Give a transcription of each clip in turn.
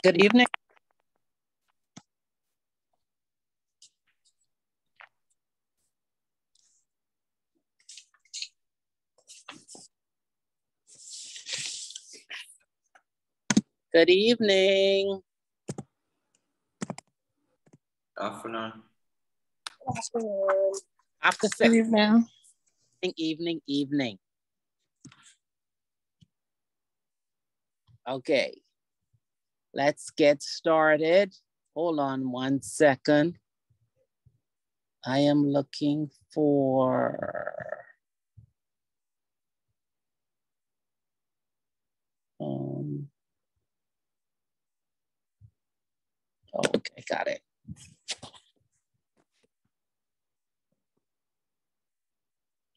Good evening. Good evening. Afternoon. After Good 6, evening. evening. Okay, let's get started. Hold on 1 second. I am looking for okay, got it.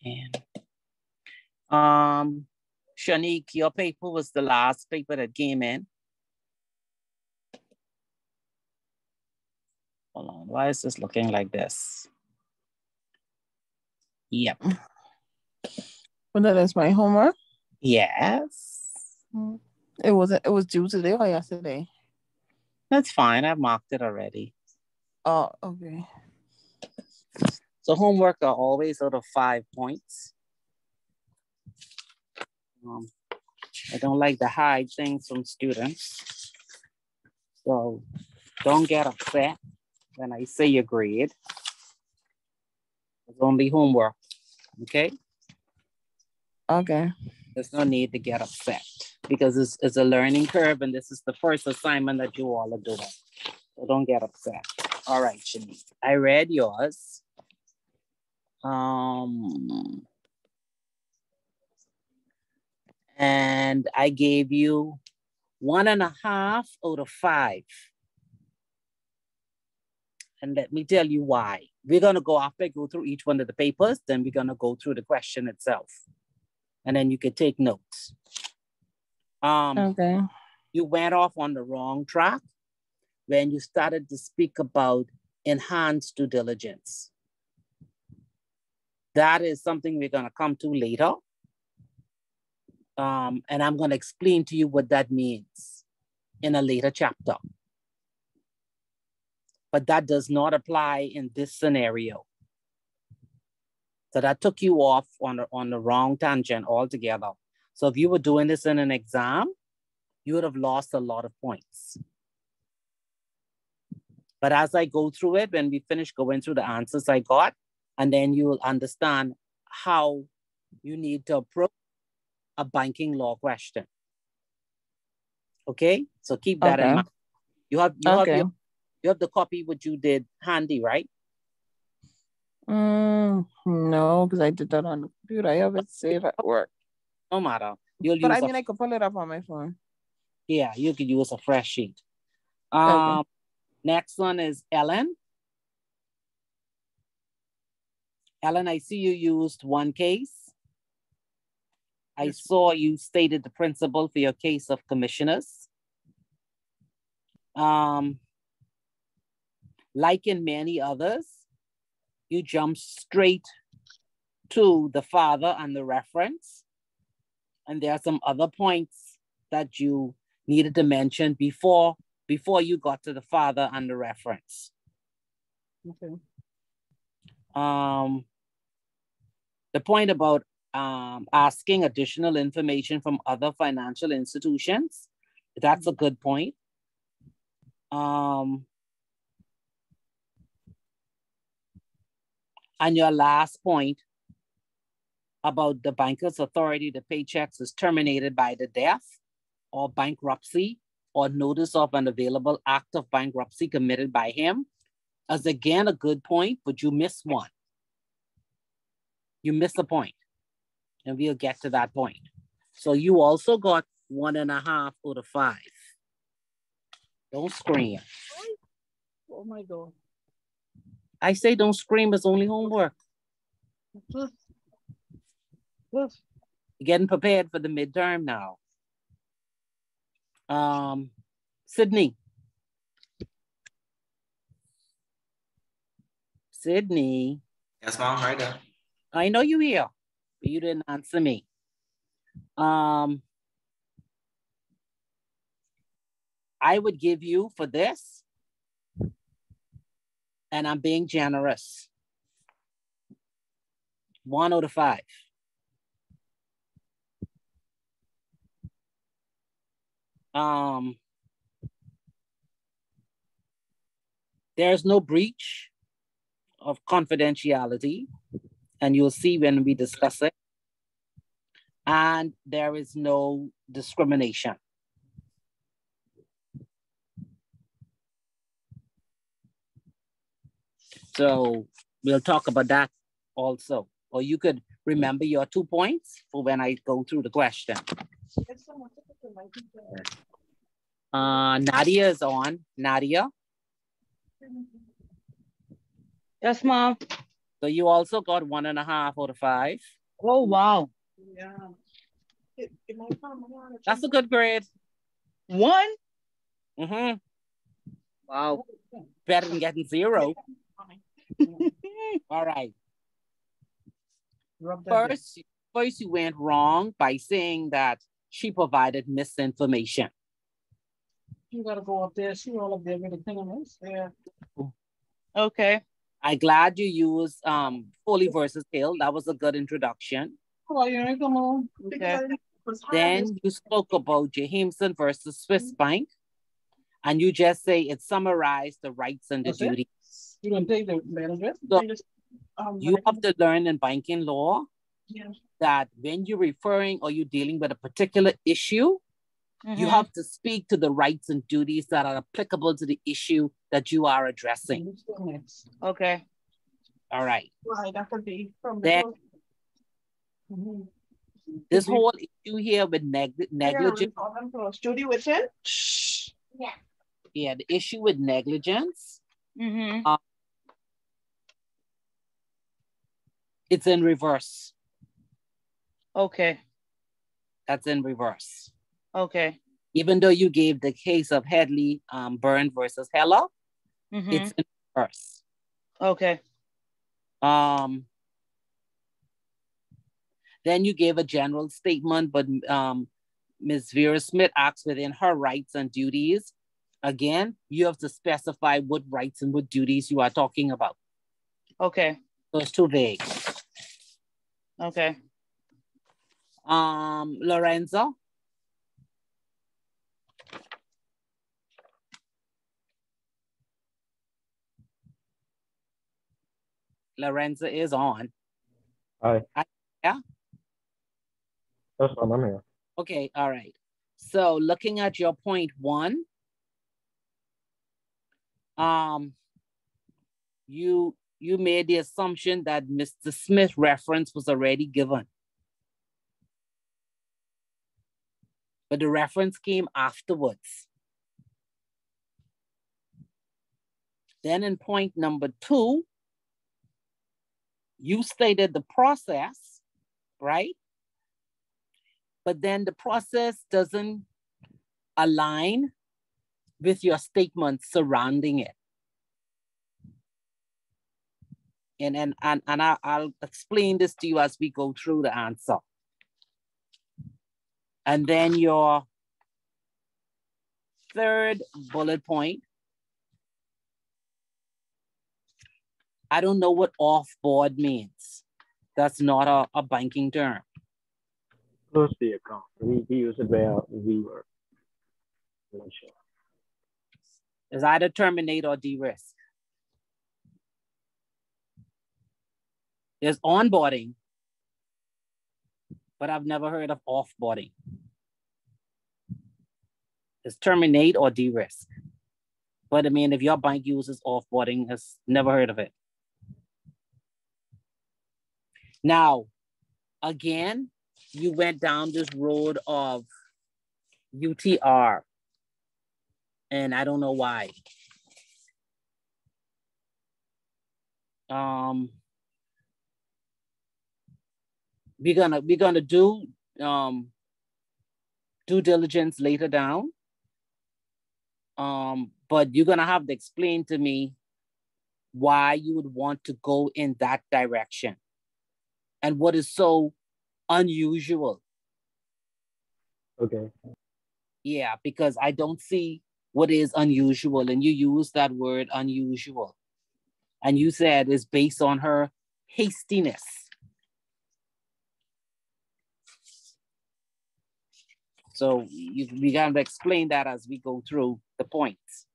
And Shanique, your paper was the last paper that came in. Hold on, why is this looking like this? Yep. Well, that is my homework. Yes. It was due today or yesterday? That's fine. I've marked it already. Oh, okay. So homework are always out of 5 points. I don't like to hide things from students. So don't get upset when I say your grade. It's only homework, okay? Okay. There's no need to get upset because it's a learning curve and this is the first assignment that you all are doing. So don't get upset. All right, Shanique, I read yours. And I gave you 1.5 out of 5. And let me tell you why. We're gonna go after I go through each one of the papers, then we're gonna go through the question itself. And then you can take notes. Okay. You went off on the wrong track when you started to speak about enhanced due diligence. That is something we're gonna come to later. And I'm gonna explain to you what that means in a later chapter. But that does not apply in this scenario. So that took you off on the wrong tangent altogether. So if you were doing this in an exam, you would have lost a lot of points. But as I go through it, when we finish going through the answers I got, and then you will understand how you need to approach a banking law question. Okay, so keep that in mind. You have the copy what you did handy, right? No, because I did that on the computer. I have it saved at work. No matter. But I mean, I could pull it up on my phone. Yeah, you could use a fresh sheet. Okay. Next one is Ellen. Ellen, I see you used one case. I saw you stated the principle for your case of commissioners. Like in many others, you jump straight to the father and the reference. And there are some other points that you needed to mention before you got to the father and the reference. Okay. The point about asking additional information from other financial institutions, that's a good point. And your last point about the banker's authority to pay checks is terminated by the death or bankruptcy or notice of an available act of bankruptcy committed by him is again a good point, but you missed one. You missed a point, and we'll get to that point. So you also got 1.5 out of 5. Don't scream. Oh my God. I say don't scream, it's only homework. You're getting prepared for the midterm now. Sydney. Sydney. Yes, mom, right there. I know you here, but you didn't answer me. I I would give you for this, and I'm being generous, 1 out of 5. There's no breach of confidentiality, and you'll see when we discuss it. And there is no discrimination. So we'll talk about that also. Or you could remember your 2 points for when I go through the question. Nadia is on. Nadia? Yes, Mom. So you also got 1.5 out of 5. Oh, wow. That's a good grade. 1? Mm-hmm. Wow. Better than getting 0. All right. First, you went wrong by saying that she provided misinformation. You gotta go up there, see all of them, everything on this. Yeah. Okay. I'm glad you used Foley versus Hill. That was a good introduction. Oh, you ain't come on. Okay. Then you spoke about Jameson versus Swiss Bank, and you just say it summarized the rights and the duties. You don't take the manager. So you have to learn in banking law that when you're referring or you're dealing with a particular issue, you have to speak to the rights and duties that are applicable to the issue that you are addressing. Okay. All right. Right, that could be from Then, this whole issue here with negligence. Judy with him? Yeah, the issue with negligence. It's in reverse. Okay. That's in reverse. Okay. Even though you gave the case of Headley Byrne versus Heller, it's in reverse. Okay. Then you gave a general statement, but Ms. Vera Smith acts within her rights and duties. Again, you have to specify what rights and what duties you are talking about. Okay. So it's too vague. Okay. Lorenzo? Lorenzo is on. Hi. Yeah? That's fine, I'm here. Okay, all right. So looking at your point 1, you made the assumption that Mr. Smith reference was already given. But the reference came afterwards. Then in point number 2, you stated the process, right? But then the process doesn't align with your statement surrounding it. And I'll explain this to you as we go through the answer. And then your 3rd bullet point, I don't know what off-board means. That's not a banking term. Close the account. We use it where we were. I'm not sure. It's either terminate or de-risk. There's onboarding, but I've never heard of offboarding. It's terminate or de-risk. But I mean, if your bank uses offboarding, has never heard of it. Now, again, you went down this road of UTR, and I don't know why. We're gonna do due diligence later down. But you're gonna have to explain to me why you would want to go in that direction and what is so unusual. Okay. Yeah, because I don't see what is unusual, and you use that word unusual. And you said it's based on her hastiness. So we got to explain that as we go through the points.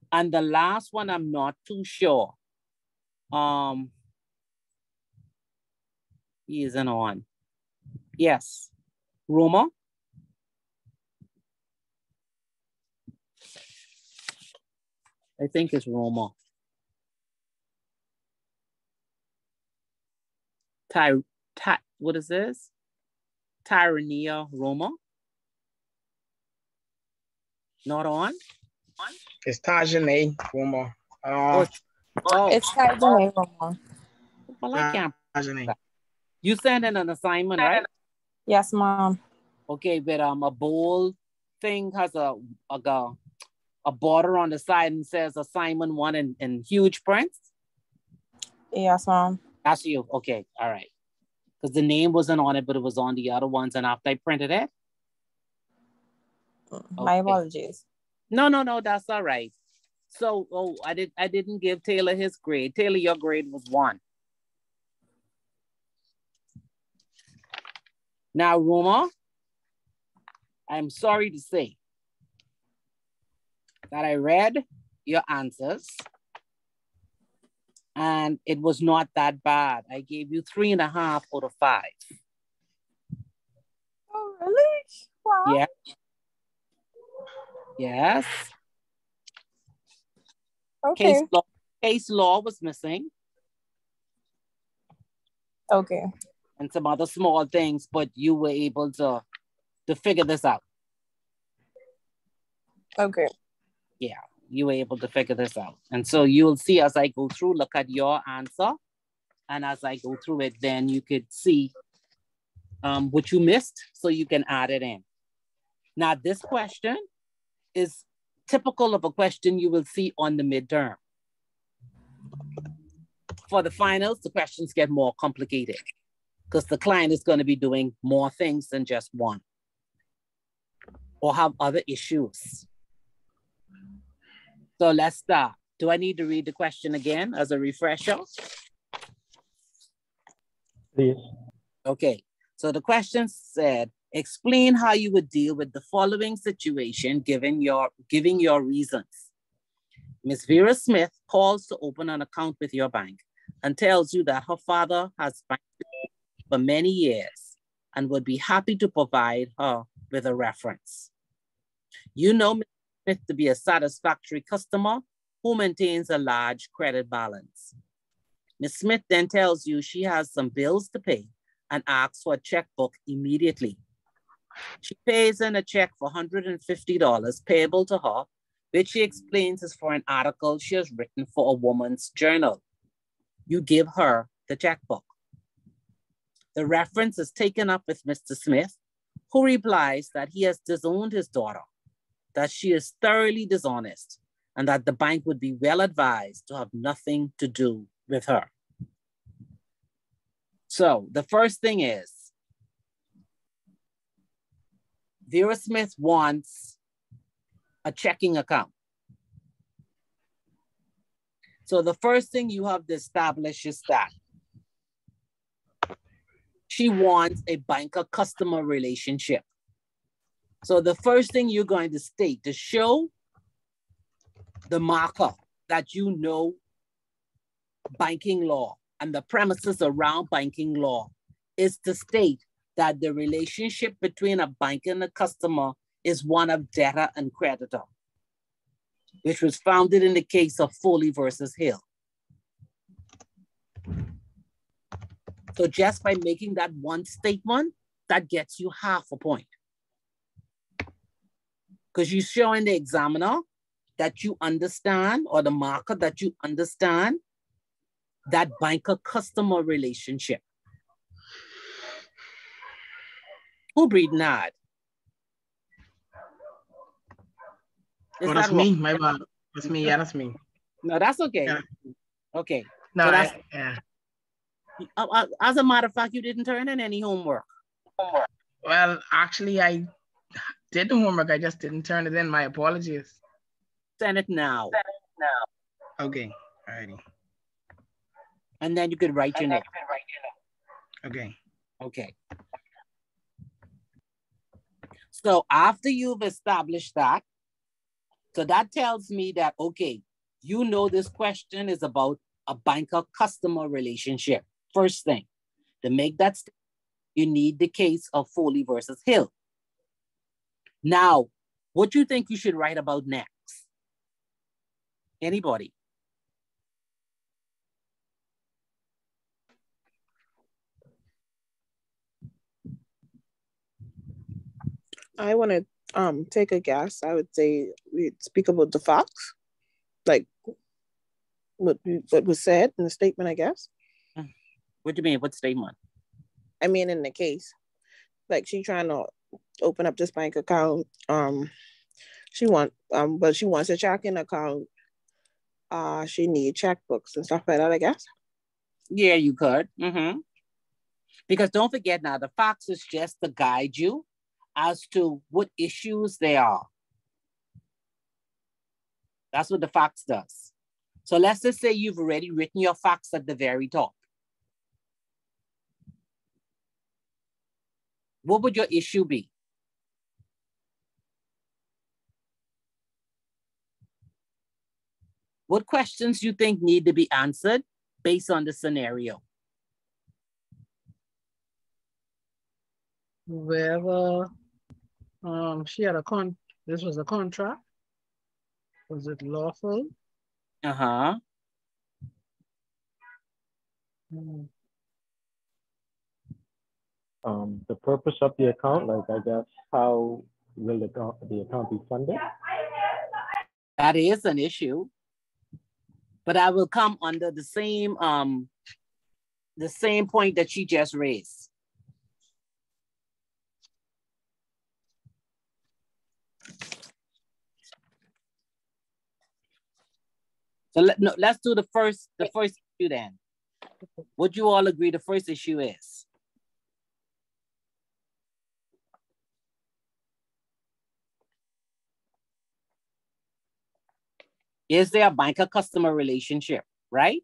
And the last one, I'm not too sure. He isn't on. Yes. Roma? I think it's Roma. What is this? Tyrania Roma? Not on? It's Tajane, Roma. Oh, It's Tajane, Roma. well, I can't. Tajane. You sent in an assignment, right? Yes, Mom. Okay, but a bold thing has a border on the side and says assignment 1 in huge prints. Yes, Mom. That's you. Okay, all right. Because the name wasn't on it, but it was on the other ones, and after I printed it. My apologies. No, that's all right. So, I didn't give Taylor his grade. Taylor, your grade was 1. Now, Roma, I'm sorry to say that I read your answers and it was not that bad. I gave you 3.5 out of 5. Oh, really? Wow. Yeah. Yes. Okay. Case law was missing. Okay. And some other small things, but you were able to figure this out. Okay. Yeah, you were able to figure this out. And so you'll see as I go through, look at your answer. And as I go through it, then you could see what you missed so you can add it in. Now, this question is typical of a question you will see on the midterm. For the finals, the questions get more complicated because the client is going to be doing more things than just one or have other issues. So let's start. Do I need to read the question again as a refresher? Please. Okay, so the question said, explain how you would deal with the following situation given your reasons. Ms. Vera Smith calls to open an account with your bank and tells you that her father has banked for many years and would be happy to provide her with a reference. You know Ms. Smith to be a satisfactory customer who maintains a large credit balance. Ms. Smith then tells you she has some bills to pay and asks for a checkbook immediately. She pays in a check for $150 payable to her, which she explains is for an article she has written for a woman's journal. You give her the checkbook. The reference is taken up with Mr. Smith, who replies that he has disowned his daughter, that she is thoroughly dishonest, and that the bank would be well advised to have nothing to do with her. So the first thing is, Vera Smith wants a checking account. So the first thing you have to establish is that she wants a banker-customer relationship. So the first thing you're going to state to show the marker that you know banking law and the premises around banking law is to state that the relationship between a banker and a customer is one of debtor and creditor, which was founded in the case of Foley versus Hill. So just by making that one statement, that gets you half a point. Because you're showing the examiner that you understand, or the marker that you understand, that banker-customer relationship. Who breathing hard? Oh, that's me. My bad. That's me. Yeah, that's me. No, that's okay. Yeah. Okay. No, So that's, yeah. as a matter of fact, you didn't turn in any homework. Well, actually, I did the homework. I just didn't turn it in. My apologies. Send it now. Okay. Alrighty. And then you could write your name. Okay. Okay. So after you've established that, so that tells me that, okay, you know this question is about a banker-customer relationship. First thing, to make that statement, you need the case of Foley versus Hill. Now, what do you think you should write about next? Anybody? I want to take a guess. I would say we'd speak about the facts, like what was said in the statement, I guess. What do you mean? What statement? I mean, in the case, like she trying to open up this bank account. But she wants a checking account. She need checkbooks and stuff like that, I guess. Yeah, you could. Because don't forget now, the facts is just to guide you as to what issues there are. That's what the facts does. So let's just say you've already written your facts at the very top. What would your issue be? What questions do you think need to be answered based on the scenario? Whether she had this was a contract. Was it lawful? Uh-huh. The purpose of the account, like I guess, how will the account be funded? That is an issue, but I will come under the same point that she just raised. So let's do the first issue then. Would you all agree the first issue is? Is there a banker-customer relationship, right?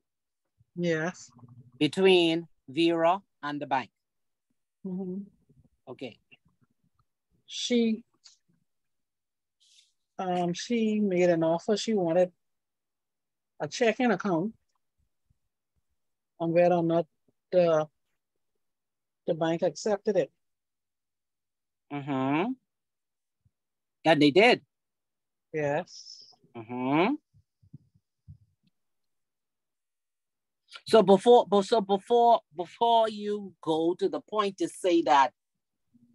Yes. Between Vera and the bank? Okay. She made an offer. She wanted a checking account on whether or not the bank accepted it. And they did. Yes. So before you go to the point to say that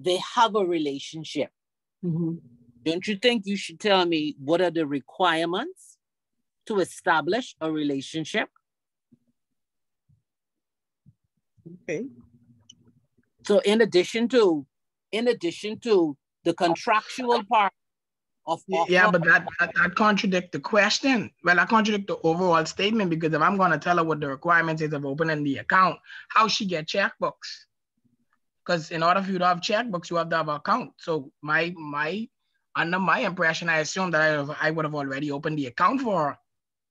they have a relationship, don't you think you should tell me what are the requirements to establish a relationship? Okay. So in addition to the contractual part of offer, yeah, but that contradicts the question. Well, I contradict the overall statement, because if I'm going to tell her what the requirements is of opening the account, how she get checkbooks? Because in order for you to have checkbooks, you have to have an account. So under my impression, I assume that I would have already opened the account for her,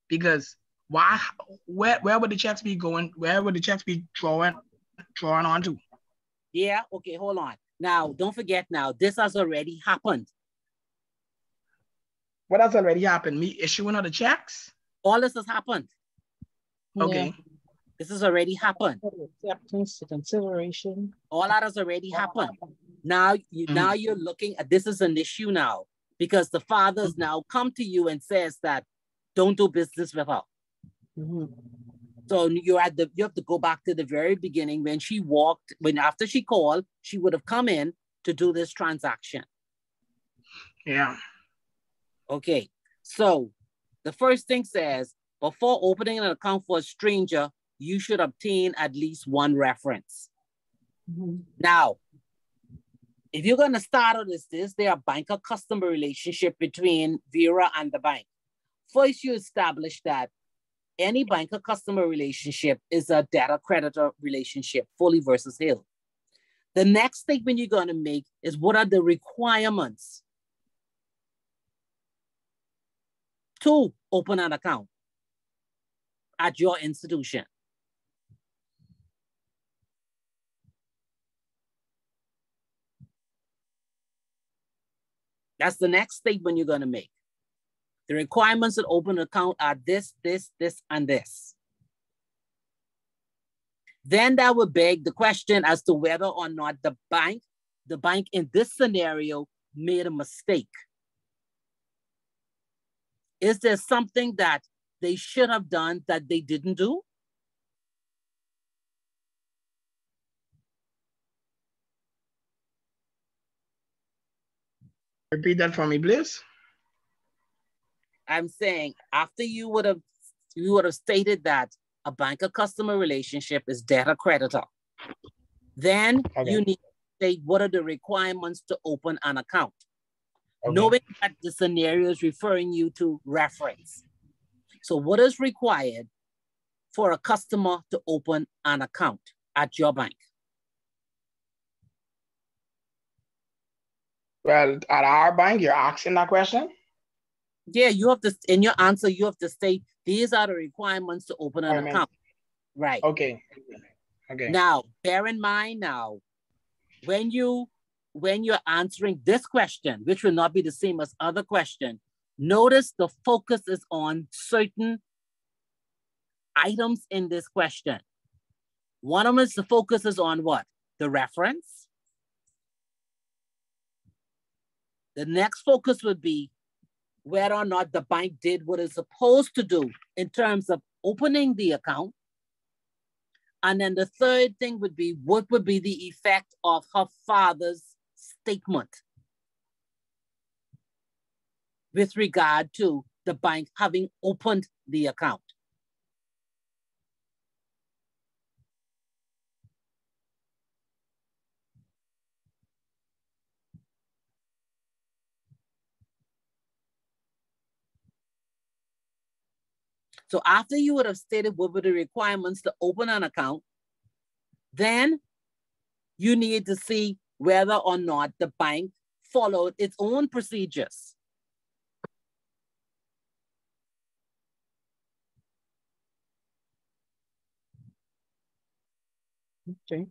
because where would the checks be going? Where would the checks be drawing onto? Yeah, okay, hold on. Now, don't forget now, this has already happened. What has already happened? Me issuing her the checks? All this has happened. Okay. Yeah. This has already happened. Acceptance to consideration. All that has already happened. Now you're looking at this is an issue now, because the fathers now come to you and says that don't do business with her. So you have to go back to the very beginning when after she called, she would have come in to do this transaction. Yeah. Okay, so the first thing says, before opening an account for a stranger, you should obtain at least one reference. Now, if you're gonna start on this, there are banker-customer relationship between Vera and the bank. First, you establish that any banker-customer relationship is a debtor-creditor relationship, Foley versus Hill. The next statement you're gonna make is what are the requirements to open an account at your institution. That's the next statement you're going to make. The requirements to open an account are this, this, this, and this. Then that would beg the question as to whether or not the bank in this scenario made a mistake. Is there something that they should have done that they didn't do? Repeat that for me, please. I'm saying after you would have stated that a banker-customer relationship is debtor-creditor, then you need to state what are the requirements to open an account. Knowing that the scenario is referring you to reference. So what is required for a customer to open an account at your bank? Well, at our bank, you're asking that question? Yeah, you have to, in your answer, you have to state, these are the requirements to open an account. Right. Okay. Now, bear in mind now, when you're answering this question, which will not be the same as other question, notice the focus is on certain items in this question. One of them is the focus is on what? The reference. The next focus would be whether or not the bank did what it's supposed to do in terms of opening the account. And then the third thing would be, what would be the effect of her father's statement with regard to the bank having opened the account? So after you would have stated what were the requirements to open an account, then you need to see whether or not the bank followed its own procedures. Okay.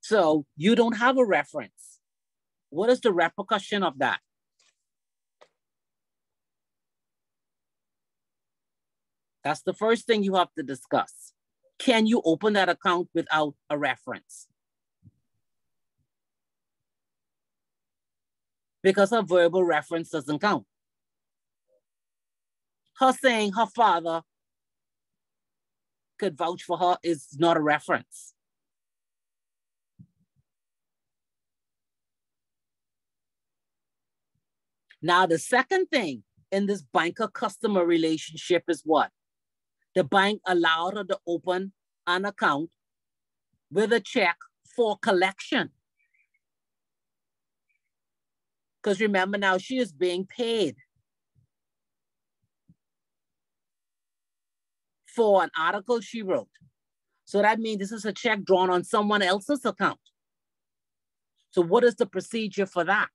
So you don't have a reference. What is the repercussion of that? That's the first thing you have to discuss. Can you open that account without a reference? Because a verbal reference doesn't count. Her saying her father could vouch for her is not a reference. Now, the second thing in this banker-customer relationship is what? The bank allowed her to open an account with a check for collection. Because remember now, she is being paid for an article she wrote. So that means this is a check drawn on someone else's account. So what is the procedure for that?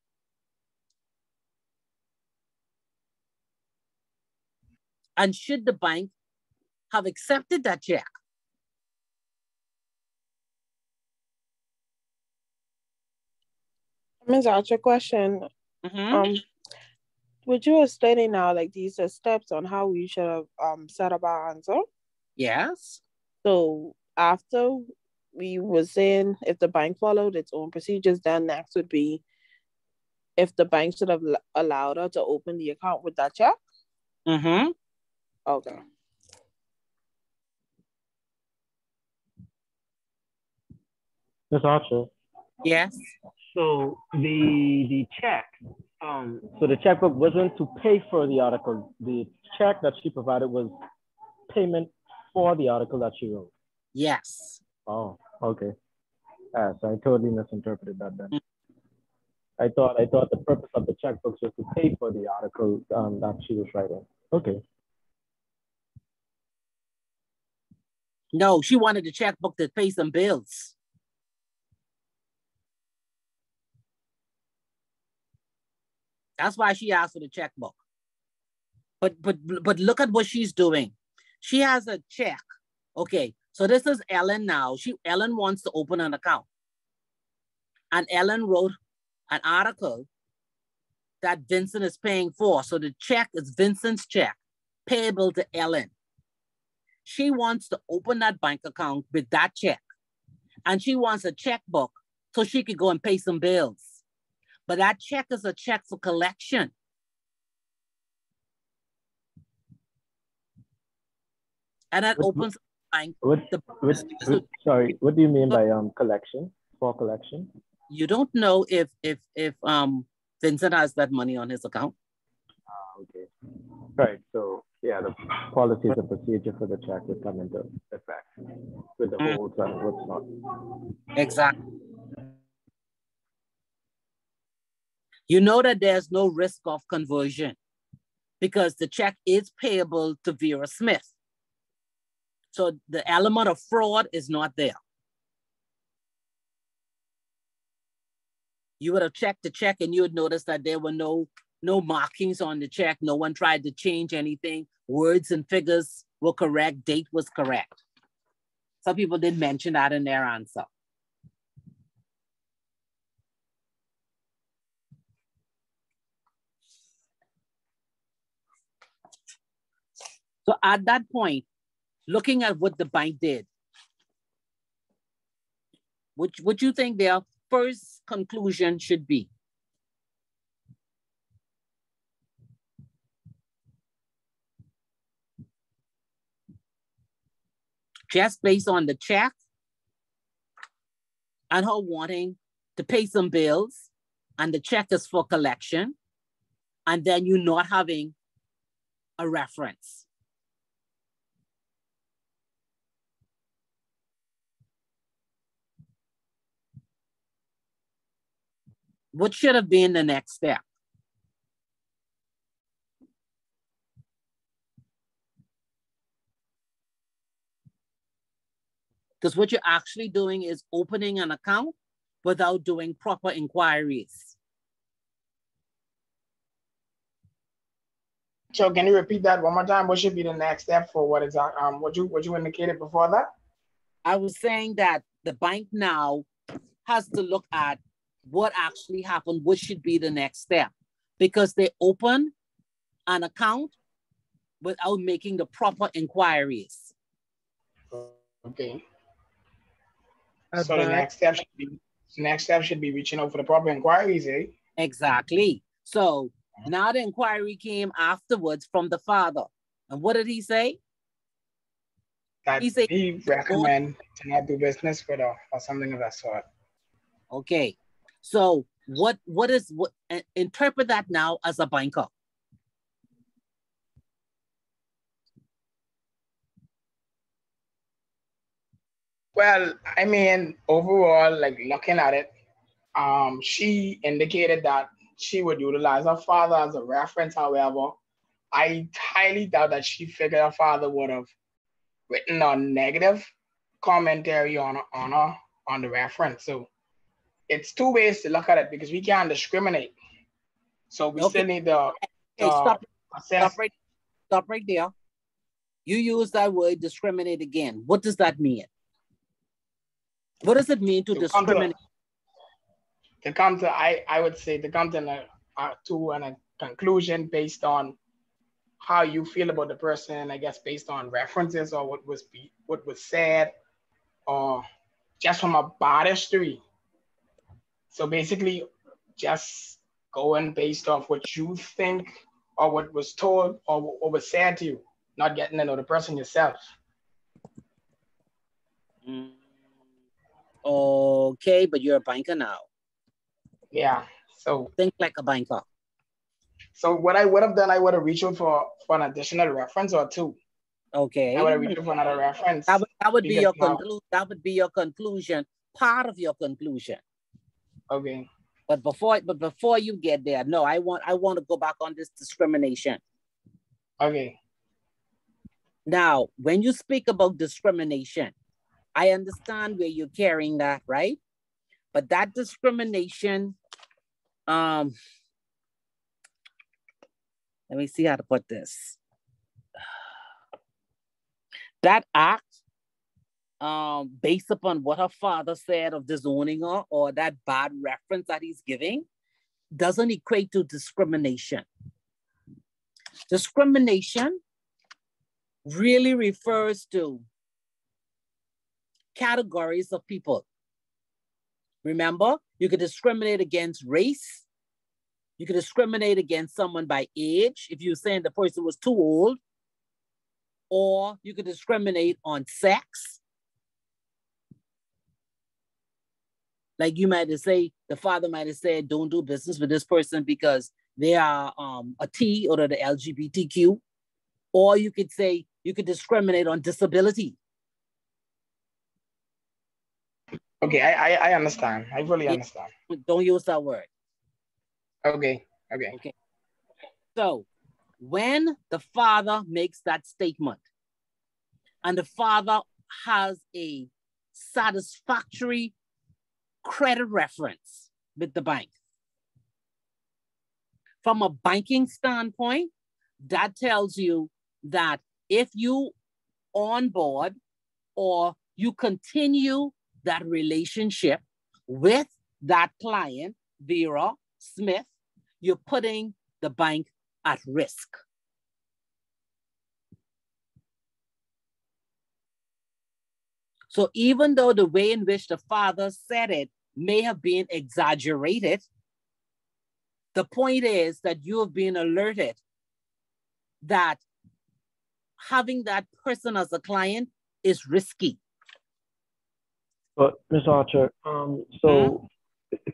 And should the bank have accepted that check? Ms. Archer, question. Would you have stated now, like these are steps on how we should have set up our answer? Yes. So after we were saying if the bank followed its own procedures, then next would be if the bank should have allowed her to open the account with that check? Mm-hmm. Okay. Ms. Archer. Yes. So the check, so the checkbook wasn't to pay for the article. The check that she provided was payment for the article that she wrote. Yes. Oh, okay. So I totally misinterpreted that then. I thought the purpose of the checkbooks was to pay for the article that she was writing. Okay. No, she wanted the checkbook to pay some bills. That's why she asked for the checkbook. But look at what she's doing. She has a check. Okay, so this is Ellen now. Ellen wants to open an account. And Ellen wrote an article that Vincent is paying for. So the check is Vincent's check, payable to Ellen. She wants to open that bank account with that check. And she wants a checkbook so she could go and pay some bills. But that check is a check for collection. And that opens the bank. Sorry, what do you mean by collection? For collection? You don't know if Vincent has that money on his account. Okay. Right. So yeah, the policies and procedure for the check would come into effect with the holds and what's not. Exactly. You know that there's no risk of conversion because the check is payable to Vera Smith. So the element of fraud is not there. You would have checked the check and you would notice that there were no markings on the check. No one tried to change anything. Words and figures were correct. Date was correct. Some people did mention that in their answer. So at that point, looking at what the bank did, what you think their first conclusion should be? Just based on the check and her wanting to pay some bills and the check is for collection and then you not having a reference. What should have been the next step? Because what you're actually doing is opening an account without doing proper inquiries. So can you repeat that one more time? What should be the next step for what exactly what you indicated before that? I was saying that the bank now has to look at what actually happened, what should be the next step, because they open an account without making the proper inquiries. Okay. So the next step should be reaching out for the proper inquiries, eh? Exactly. So now the inquiry came afterwards from the father. And what did he say? That he recommend to not do business with her or something of that sort. Okay. So what interpret that now as a banker. Well, I mean, overall, like looking at it, she indicated that she would utilize her father as a reference. However, I highly doubt that she figured her father would have written a negative commentary on the reference. So it's two ways to look at it because we can't discriminate. So we still need to stop assess. Stop right there. You use that word discriminate again. What does that mean? What does it mean to discriminate? I would say to come to a conclusion based on how you feel about the person, I guess based on references or what was said, or just from a bad history. So basically, just going based off what you think or what was told or what was said to you, not getting to know the person yourself. Okay, but you're a banker now. Yeah, so think like a banker. So what I would have done, I would have reached out for an additional reference or two. Okay. I would have reached out for another reference. That would be your conclusion. That would be your conclusion. Part of your conclusion. Okay. But before you get there, no, I want to go back on this discrimination. Okay. Now, when you speak about discrimination, I understand where you're carrying that, right? But that discrimination, Let me see how to put this. That act, based upon what her father said of disowning her or that bad reference that he's giving, doesn't equate to discrimination. Discrimination really refers to categories of people. Remember, you could discriminate against race. You could discriminate against someone by age, if you're saying the person was too old, or you could discriminate on sex. Like you might say, the father might have said, don't do business with this person because they are a T or the LGBTQ. Or you could say, you could discriminate on disability. Okay, I understand. I fully understand. Don't use that word. Okay. So when the father makes that statement and the father has a satisfactory credit reference with the bank, from a banking standpoint, that tells you that if you onboard or you continue that relationship with that client, Vera Smith, you're putting the bank at risk. So even though the way in which the father said it may have been exaggerated, the point is that you have been alerted that having that person as a client is risky. But Ms. Archer, so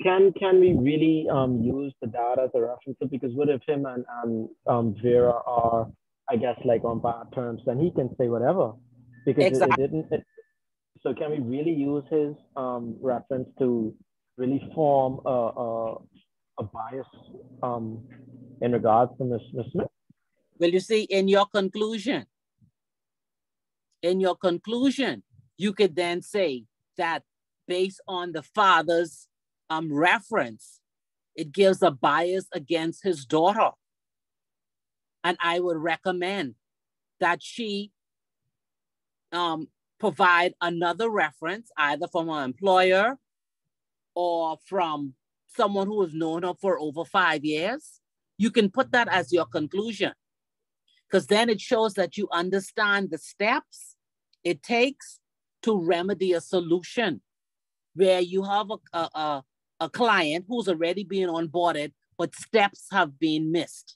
can we really use the data as a reference? Because what if him and Vera are, I guess, like on bad terms, then he can say whatever because Exactly. it didn't. So can we really use his reference to really form a bias in regards to Ms. Smith? Well, you see, in your conclusion, you could then say that based on the father's reference, it gives a bias against his daughter. And I would recommend that she provide another reference, either from her employer or from someone who has known her for over 5 years. You can put that as your conclusion, because then it shows that you understand the steps it takes to remedy a solution where you have a client who's already been onboarded, but steps have been missed.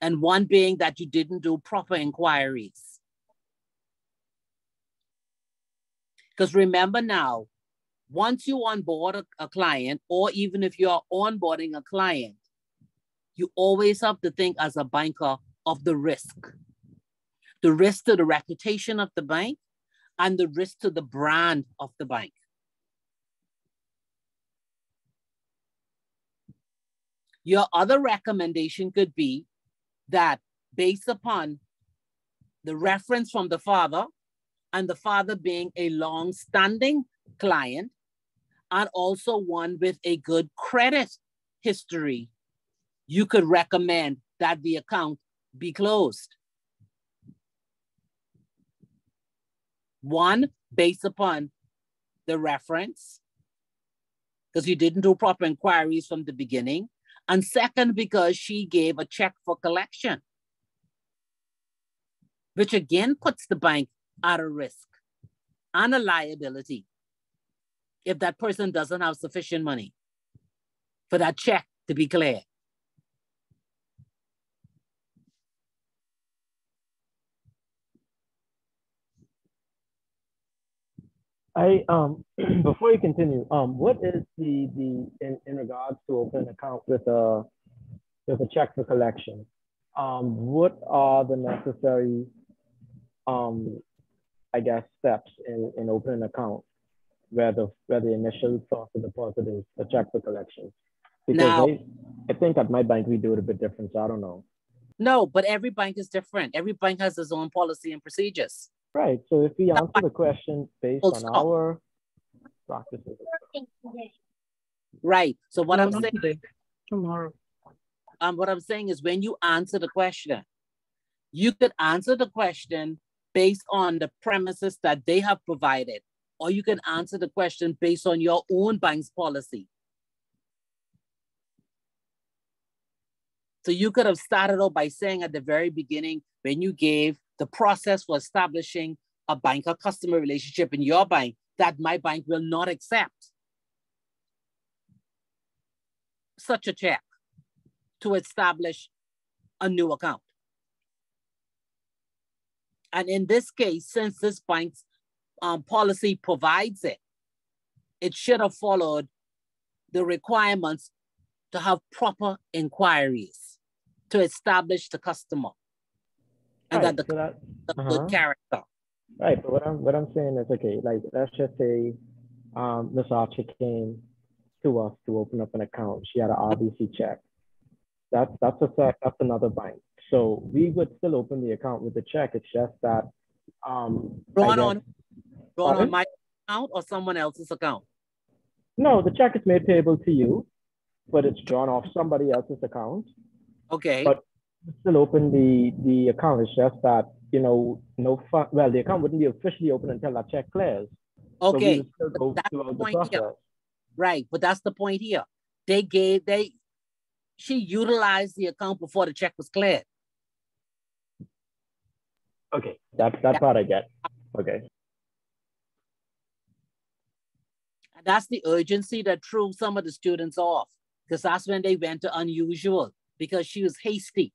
And one being that you didn't do proper inquiries. Because remember now, once you onboard a client, or even if you're onboarding a client, you always have to think as a banker of the risk. The risk to the reputation of the bank and the risk to the brand of the bank. Your other recommendation could be that based upon the reference from the father, and the father being a long-standing client, and also one with a good credit history, you could recommend that the account be closed. One, based upon the reference, because you didn't do proper inquiries from the beginning. And second, because she gave a check for collection, which again puts the bank at a risk and a liability if that person doesn't have sufficient money for that check to be cleared. Before you continue, what is the in regards to open an account with a check for collection? What are the necessary I guess steps in opening an account where the initial source of deposit is a check for collection? Because now, I think at my bank we do it a bit different, so I don't know. No, but every bank is different. Every bank has its own policy and procedures. Right. So if we answer the question based on our practices. Right. So what No, I'm not saying, today. Tomorrow. what I'm saying is when you answer the question, you could answer the question based on the premises that they have provided, or you can answer the question based on your own bank's policy. So you could have started out by saying at the very beginning, when you gave the process for establishing a banker-customer relationship in your bank, that my bank will not accept such a check to establish a new account. And in this case, since this bank's policy provides it, it should have followed the requirements to have proper inquiries to establish the customer and Right, that the so that, good character. right, but what I'm saying is, okay, like let's just say Miss Archer came to us to open up an account. She had an RBC check. That's another bank. So we would still open the account with the check. It's just that Drawn on my account or someone else's account? No, the check is made payable to you, but it's drawn off somebody else's account. Okay. But still open the account. It's just that, you know, the account wouldn't be officially open until that check clears. Okay. So we would still go throughout the process. Here. Right, but that's the point here. She utilized the account before the check was cleared. Okay, that part I get. Okay. And that's the urgency that threw some of the students off, because that's when they went to unusual, because she was hasty.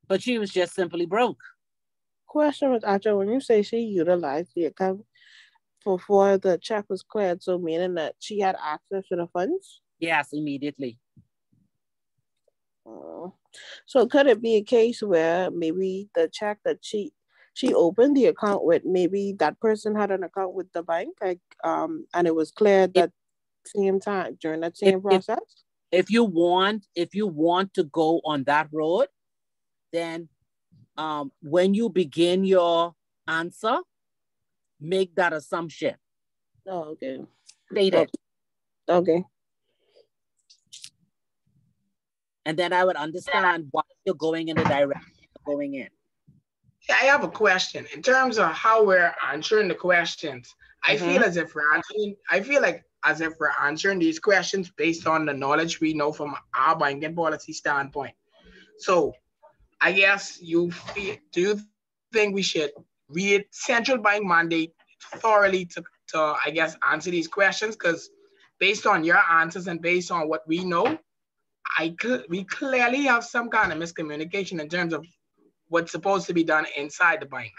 But she was just simply broke. Question was, Acha, when you say she utilized the account before the check was cleared, so meaning that she had access to the funds? Yes, immediately. So could it be a case where maybe the check that she opened the account with, maybe that person had an account with the bank, like and it was cleared that same time during that same process? If you want to go on that road, then when you begin your answer, make that assumption. Oh, okay. State it. Okay. And then I would understand why you're going in the direction you're going in. Yeah, I have a question. In terms of how we're answering the questions, I feel as if we're answering these questions based on the knowledge we know from our banking policy standpoint. So I guess do you think we should read central bank mandate thoroughly to I guess answer these questions? Because based on your answers and based on what we know, we clearly have some kind of miscommunication in terms of what's supposed to be done inside the bank.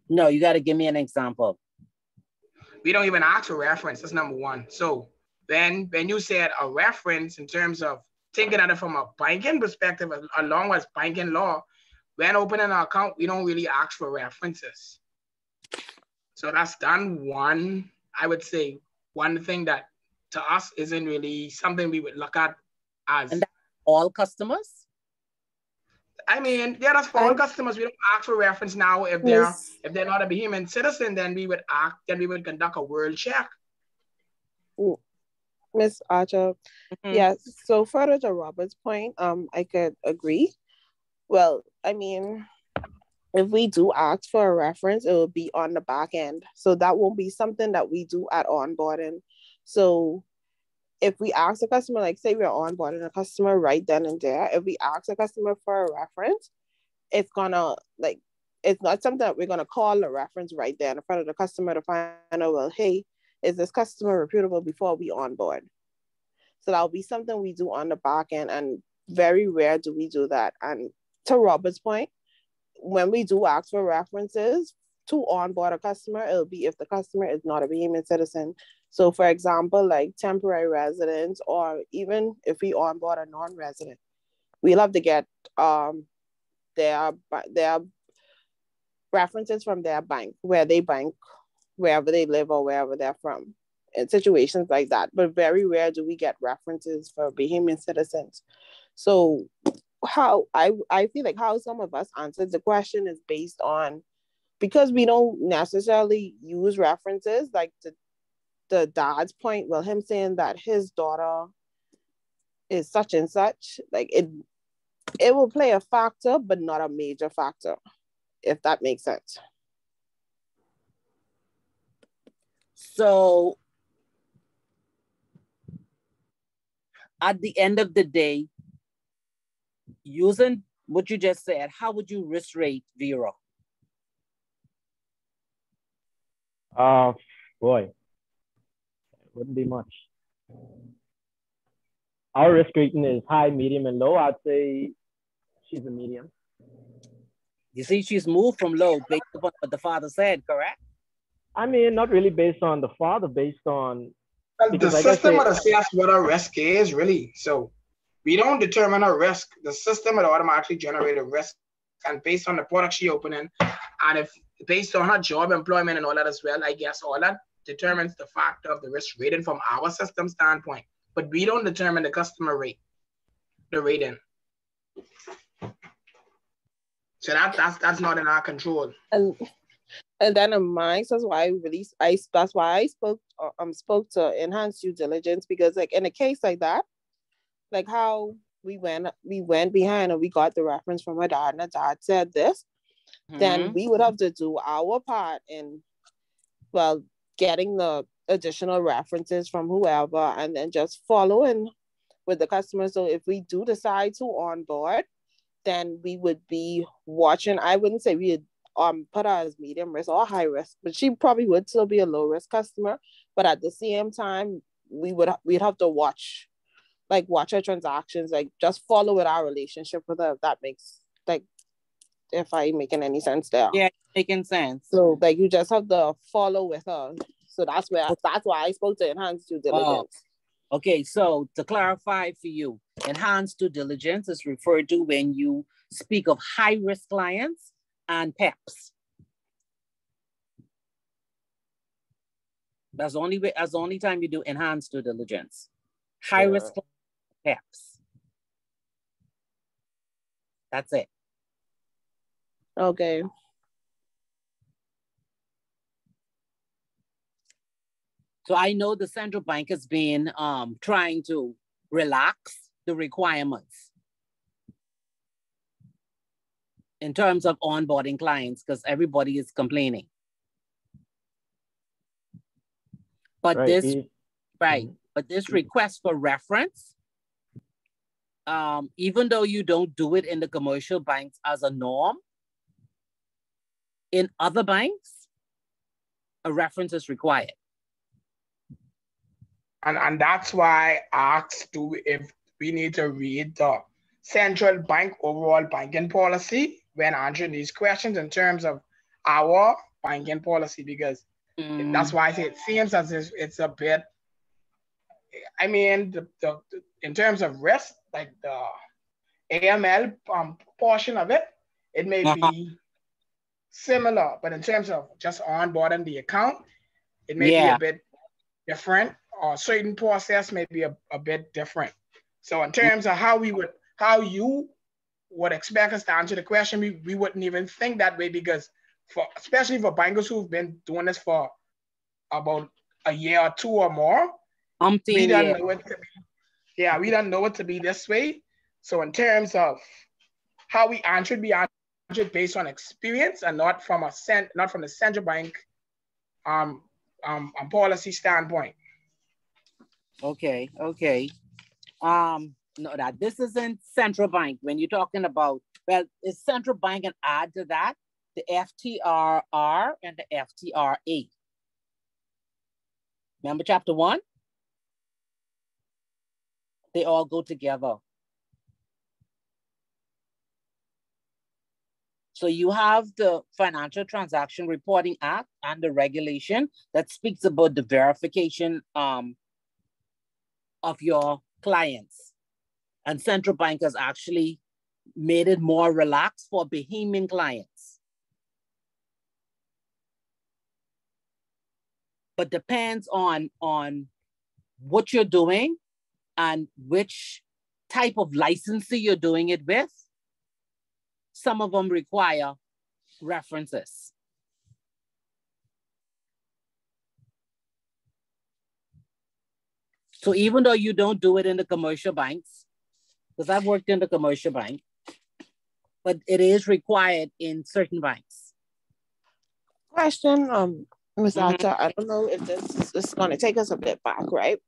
No, you got to give me an example. We don't even ask for reference. That's number one. So when you said a reference in terms of thinking at it from a banking perspective, along with banking law, when opening an account, we don't really ask for references. So that's done one, I would say, one thing that to us isn't really something we would look at as. And all customers? I mean, yeah, that's for all customers. We don't ask for reference now. If they're not a Bahamian citizen, then we would conduct a world check. Miss Archer, yes. So further to Robert's point, I could agree. Well, I mean, if we do ask for a reference, it will be on the back end. So that won't be something that we do at onboarding. So if we ask a customer, like say we're onboarding a customer right then and there, if we ask a customer for a reference, it's not something that we're gonna call a reference right there in front of the customer to find out, well, hey, is this customer reputable before we onboard? So that'll be something we do on the back end, and very rare do we do that. And to Robert's point, when we do ask for references to onboard a customer, it'll be if the customer is not a Bahamian citizen. So for example, like temporary residents, or even if we onboard a non-resident, we love to get their references from their bank, where they bank, wherever they live or wherever they're from, in situations like that. But very rare do we get references for Bahamian citizens. So how I feel like how some of us answered the question is based on, because we don't necessarily use references like the dad's point, well, him saying that his daughter is such and such, like it will play a factor, but not a major factor, if that makes sense. So at the end of the day, using what you just said, how would you risk rate Vera? Boy, it wouldn't be much. Our risk rating is high, medium, and low. I'd say she's a medium. You see, she's moved from low based upon what the father said, correct? I mean, not really based on the father, based on... Well, the system would assess what our risk is, really. So we don't determine our risk. The system would automatically generate a risk. And based on the product she opening, and if based on her job, employment, and all that as well, I guess all that determines the factor of the risk rating from our system standpoint. But we don't determine the customer rate, the rating. So that's not in our control. And then in mine, that's why I spoke to enhance due diligence, because like in a case like that, like how we went behind and we got the reference from my dad, and the dad said this, then we would have to do our part in, well, getting the additional references from whoever, and then just following with the customer. So if we do decide to onboard, then we would be watching. I wouldn't say we'd put her as medium risk or high risk, but she probably would still be a low risk customer. But at the same time, we'd have to watch her transactions, like just follow with our relationship with her, if that makes, like, if I'm making any sense there. Yeah, making sense. So like you just have to follow with her. So that's why I spoke to enhanced due diligence. Okay, so to clarify for you, enhanced due diligence is referred to when you speak of high-risk clients and PEPs. That's the only time you do enhanced due diligence. High-risk PEPs. That's it. Okay. So I know the central bank has been trying to relax the requirements in terms of onboarding clients, because everybody is complaining. But but this request for reference, even though you don't do it in the commercial banks as a norm, in other banks, a reference is required. And that's why I asked if we need to read the central bank overall banking policy when answering these questions in terms of our banking policy, because that's why I say it seems as if it's a bit, I mean, in terms of risk, like the AML portion of it, it may be similar, but in terms of just onboarding the account, it may be a bit different, or certain process may be a bit different. So in terms of how you would expect us to answer the question, we wouldn't even think that way, because especially for bankers who've been doing this for about a year or two or more, we don't know it to be this way. So in terms of how we answered based on experience and not from the central bank policy standpoint. Okay. No, that this isn't central bank. When you're talking about, well, it's central bank, and add to that the FTRR and the FTRA. Remember chapter 1? They all go together. So you have the Financial Transaction Reporting Act and the regulation that speaks about the verification of your clients. And central bank has actually made it more relaxed for Bahamian clients. But depends on what you're doing and which type of licensing you're doing it with. Some of them require references. So even though you don't do it in the commercial banks, because I've worked in the commercial bank, but it is required in certain banks. Question, Ms. Acha, I don't know if this is going to take us a bit back, right?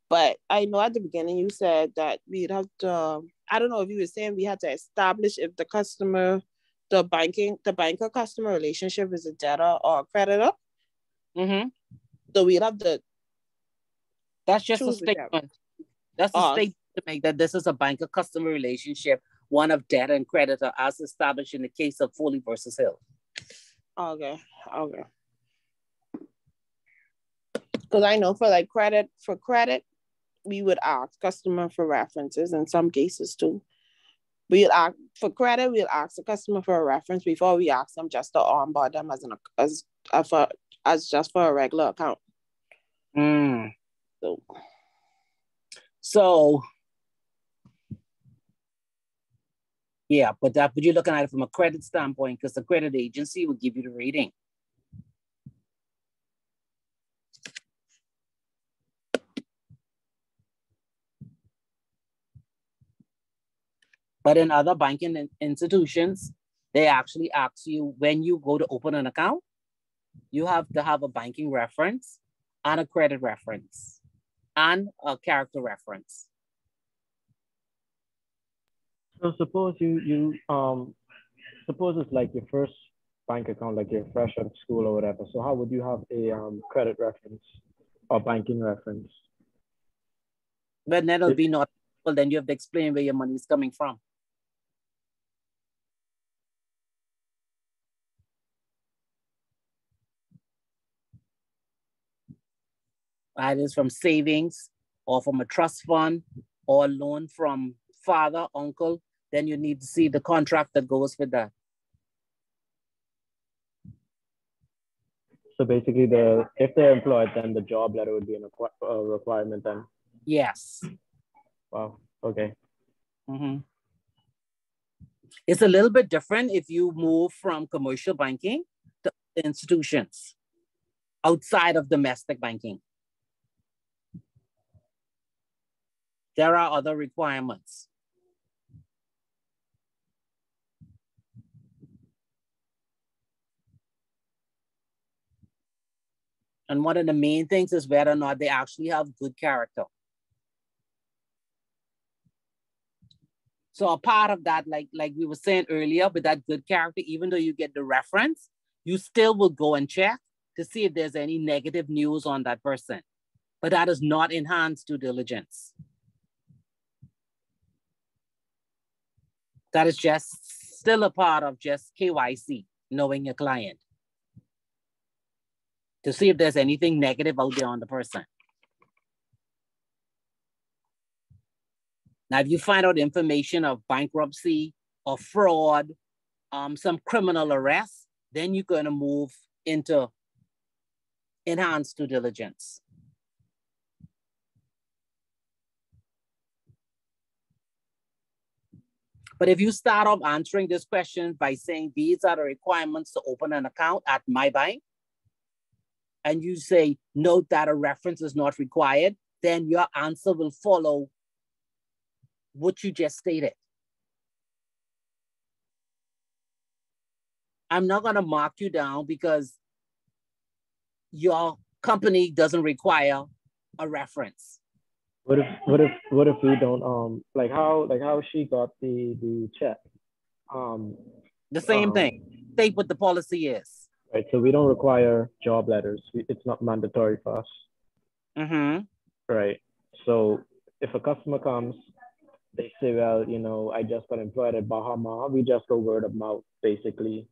But I know at the beginning you said that we'd have to, I don't know if you were saying we had to establish if the customer, the banker customer relationship is a debtor or a creditor. So we'd have to. That's just a statement. That's a statement to make that this is a banker customer relationship, one of debtor and creditor, as established in the case of Foley versus Hill. Okay. Because I know for credit, we would ask customer for references in some cases too. We'll ask for credit, we'll ask the customer for a reference before we ask them just to onboard them as just for a regular account. So yeah, but you're looking at it from a credit standpoint because the credit agency will give you the rating. But in other banking institutions, they actually ask you when you go to open an account, you have to have a banking reference and a credit reference and a character reference. So suppose suppose it's like your first bank account, like you're fresh out of school or whatever. So how would you have a credit reference or banking reference? But then it'll be not, well, then you have to explain where your money is coming from. Either from savings or from a trust fund or a loan from father, uncle, then you need to see the contract that goes with that. So basically, if they're employed, then the job letter would be a requirement then? Yes. Wow, okay. It's a little bit different if you move from commercial banking to institutions outside of domestic banking. There are other requirements. And one of the main things is whether or not they actually have good character. So a part of that, like we were saying earlier, with that good character, even though you get the reference, you still will go and check to see if there's any negative news on that person. But that is not enhanced due diligence. That is just still a part of just KYC, knowing your client, to see if there's anything negative out there on the person. Now, if you find out information of bankruptcy or fraud, some criminal arrest, then you're going to move into enhanced due diligence. But if you start off answering this question by saying these are the requirements to open an account at my bank, and you say note that a reference is not required, then your answer will follow what you just stated. I'm not going to mark you down because your company doesn't require a reference. What if we don't like how she got the check? The same thing. State what the policy is. Right. So we don't require job letters. It's not mandatory for us. Right. So if a customer comes, they say, well, you know, I just got employed at Bahama. We just go word of mouth, basically.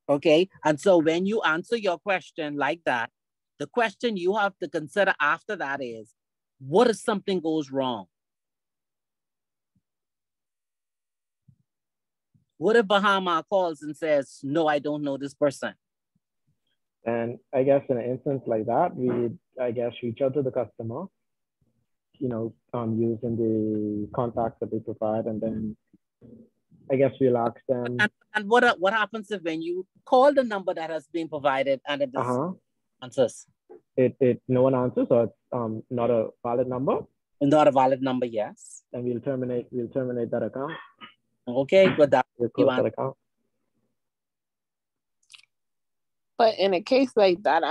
Okay. And so when you answer your question like that, the question you have to consider after that is, what if something goes wrong? What if Bahama calls and says, no, I don't know this person? And I guess in an instance like that, we, I guess, reach out to the customer, you know, using the contacts that they provide. And then I guess we'll ask them. And what happens if when you call the number that has been provided and it answers? no one answers, or it's not a valid number, Not a valid number, yes. then we'll terminate that account. Okay, good. We'll close that account. But in a case like that,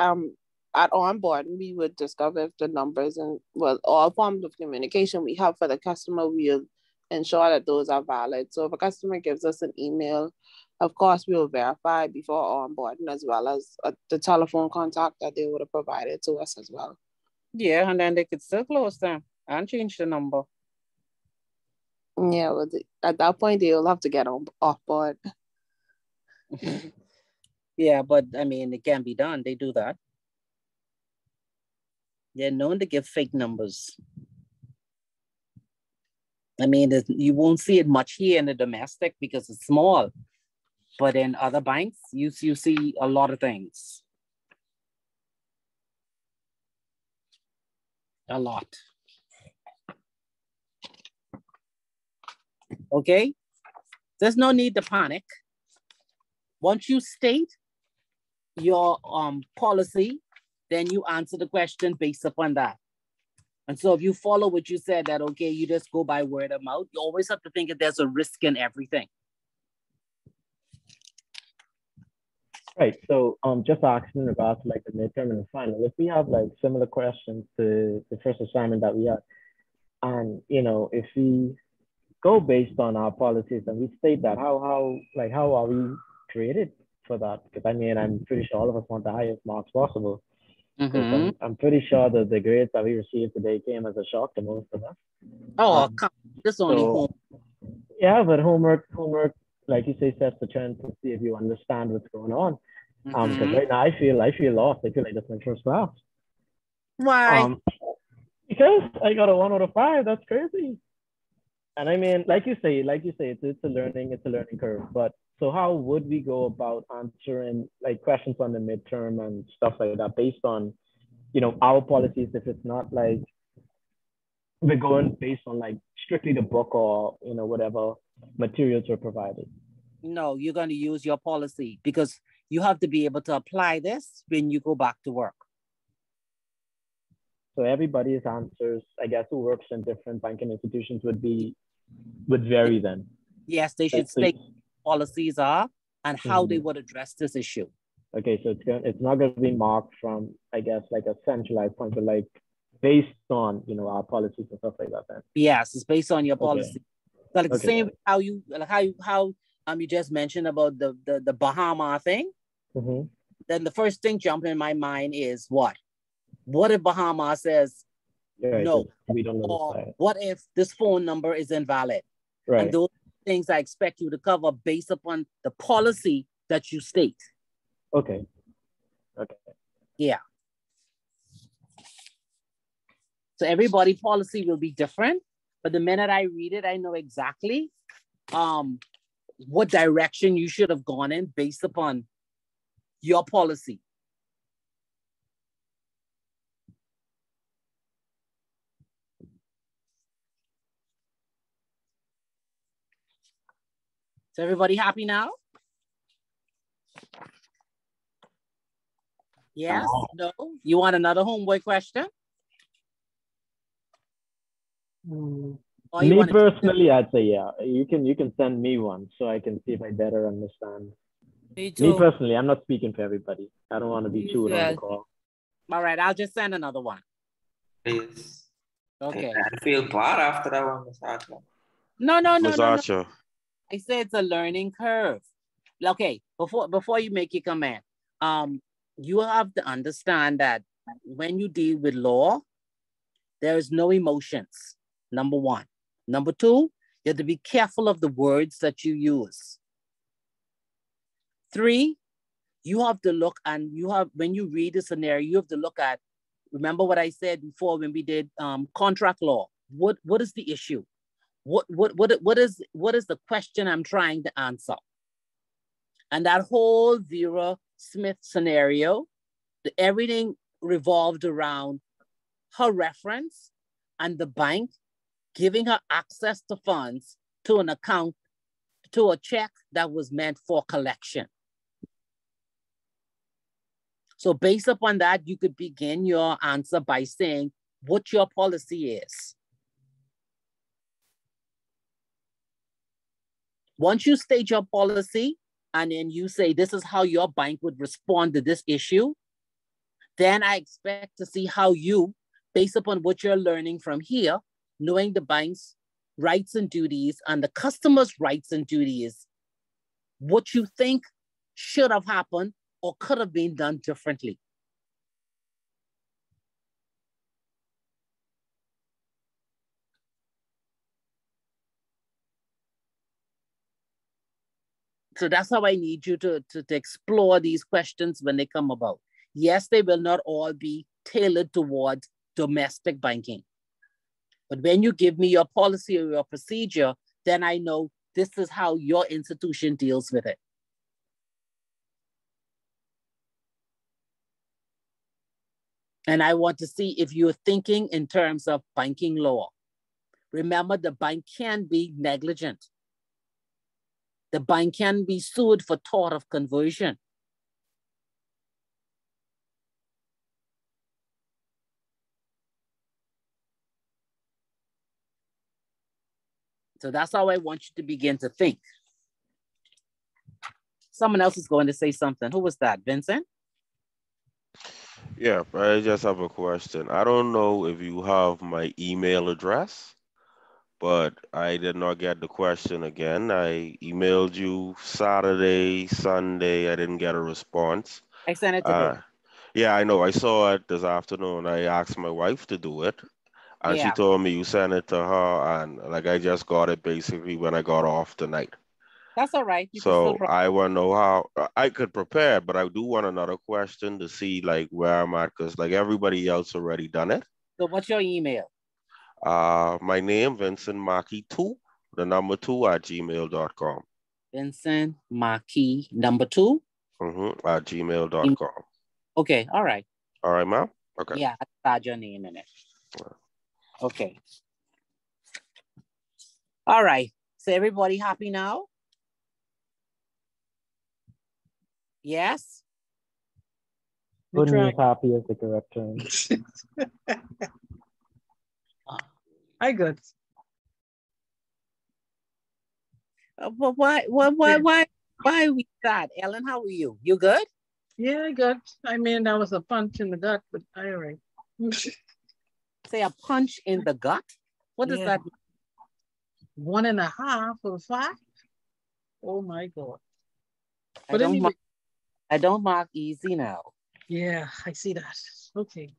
at onboarding, we would discover if the numbers and all forms of communication we have for the customer, we'll ensure that those are valid. So if a customer gives us an email, of course, we will verify before onboarding, as well as the telephone contact that they would have provided to us as well. Yeah, and then they could still close them and change the number. Yeah, well, at that point, they'll have to get off board. Yeah, but I mean, it can be done. They do that. They're known to give fake numbers. I mean, you won't see it much here in the domestic because it's small. But in other banks, you see a lot of things. A lot. Okay? There's no need to panic. Once you state your policy, then you answer the question based upon that. And so if you follow what you said, that, okay, you just go by word of mouth, you always have to think that there's a risk in everything. Right. So just asking in regards to like the midterm and the final, if we have like similar questions to the first assignment that we had, and if we go based on our policies and we state that, how are we created for that? Because I mean, I'm pretty sure all of us want the highest marks possible. Mm-hmm. I'm pretty sure that the grades that we received today came as a shock to most of us. Oh, this only homework. Yeah, but homework, like you say, sets the trend to see if you understand what's going on. Because right now I feel lost. I feel like that's my first class. Why? Because I got a 1 out of 5. That's crazy. And I mean, like you say, it's a learning curve. But so how would we go about answering like questions on the midterm and stuff like that based on, our policies? If it's not like we're going based on like strictly the book or whatever materials are provided. No, you're going to use your policy because you have to be able to apply this when you go back to work. So everybody's answers, I guess, who works in different banking institutions would vary then. Yes, they should state what policies are and how they would address this issue. Okay, so it's not going to be marked from, I guess, like a centralized point, but like based on our policies and stuff like that. Then yes, it's based on your policy. So like the same how you just mentioned about the Bahama thing. Then the first thing jumping in my mind is what if Bahama says no, we don't know, or what if this phone number is invalid? Right. And those things I expect you to cover based upon the policy that you state. Okay. Yeah. So everybody's policy will be different, but the minute I read it, I know exactly what direction you should have gone in based upon your policy. Is everybody happy now? Yes? No? You want another homework question? Me personally, I'd say yeah. You can send me one so I can see if I better understand. Me personally, I'm not speaking for everybody. I don't want to be too on the call. All right, I'll just send another one. Please. Okay. I feel bad after that one, Ms. Archer. No. I said it's a learning curve. Okay, before you make your comment, you have to understand that when you deal with law, there is no emotions, number one. Number two, you have to be careful of the words that you use. 3, you have to look when you read the scenario, you have to look at, remember what I said before when we did contract law. What is the issue? What is the question I'm trying to answer? And that whole Vera Smith scenario, everything revolved around her reference and the bank giving her access to funds to an account, to a check that was meant for collection. So based upon that, you could begin your answer by saying what your policy is. Once you state your policy, and then you say, this is how your bank would respond to this issue, then I expect to see how you, based upon what you're learning from here, knowing the bank's rights and duties and the customer's rights and duties, what you think should have happened or could have been done differently. So that's how I need you to explore these questions when they come about. Yes, they will not all be tailored towards domestic banking. But when you give me your policy or your procedure, then I know this is how your institution deals with it. And I want to see if you're thinking in terms of banking law. Remember, the bank can be negligent. The bank can be sued for tort of conversion. So that's how I want you to begin to think. Someone else is going to say something. Who was that, Vincent? Yeah, I just have a question. I don't know if you have my email address, but I did not get the question again. I emailed you Saturday, Sunday. I didn't get a response. I sent it today. Yeah, I know. I saw it this afternoon. I asked my wife to do it, and she Yeah, told me you sent it to her, and like I just got it basically when I got off tonight. that's all right. You can still So I want to know how I could prepare, but I do want another question to see like where I'm at, because like everybody else already done it. So what's your email? My name, Vincent Maki 2, the number 2 at gmail.com. Vincent Maki number 2? At gmail.com. Okay, all right. All right, ma'am? Okay. Yeah, I add your name in it. Okay. All right. So everybody happy now? Yes? Good news, happy is the correct term. I good. But why are we sad? Ellen, how are you? You good? Yeah, good. I mean, that was a punch in the gut, but all right. Say a punch in the gut? What does that mean? 1.5 or 5? Oh my God. I don't mark easy now. Yeah, I see that. Okay.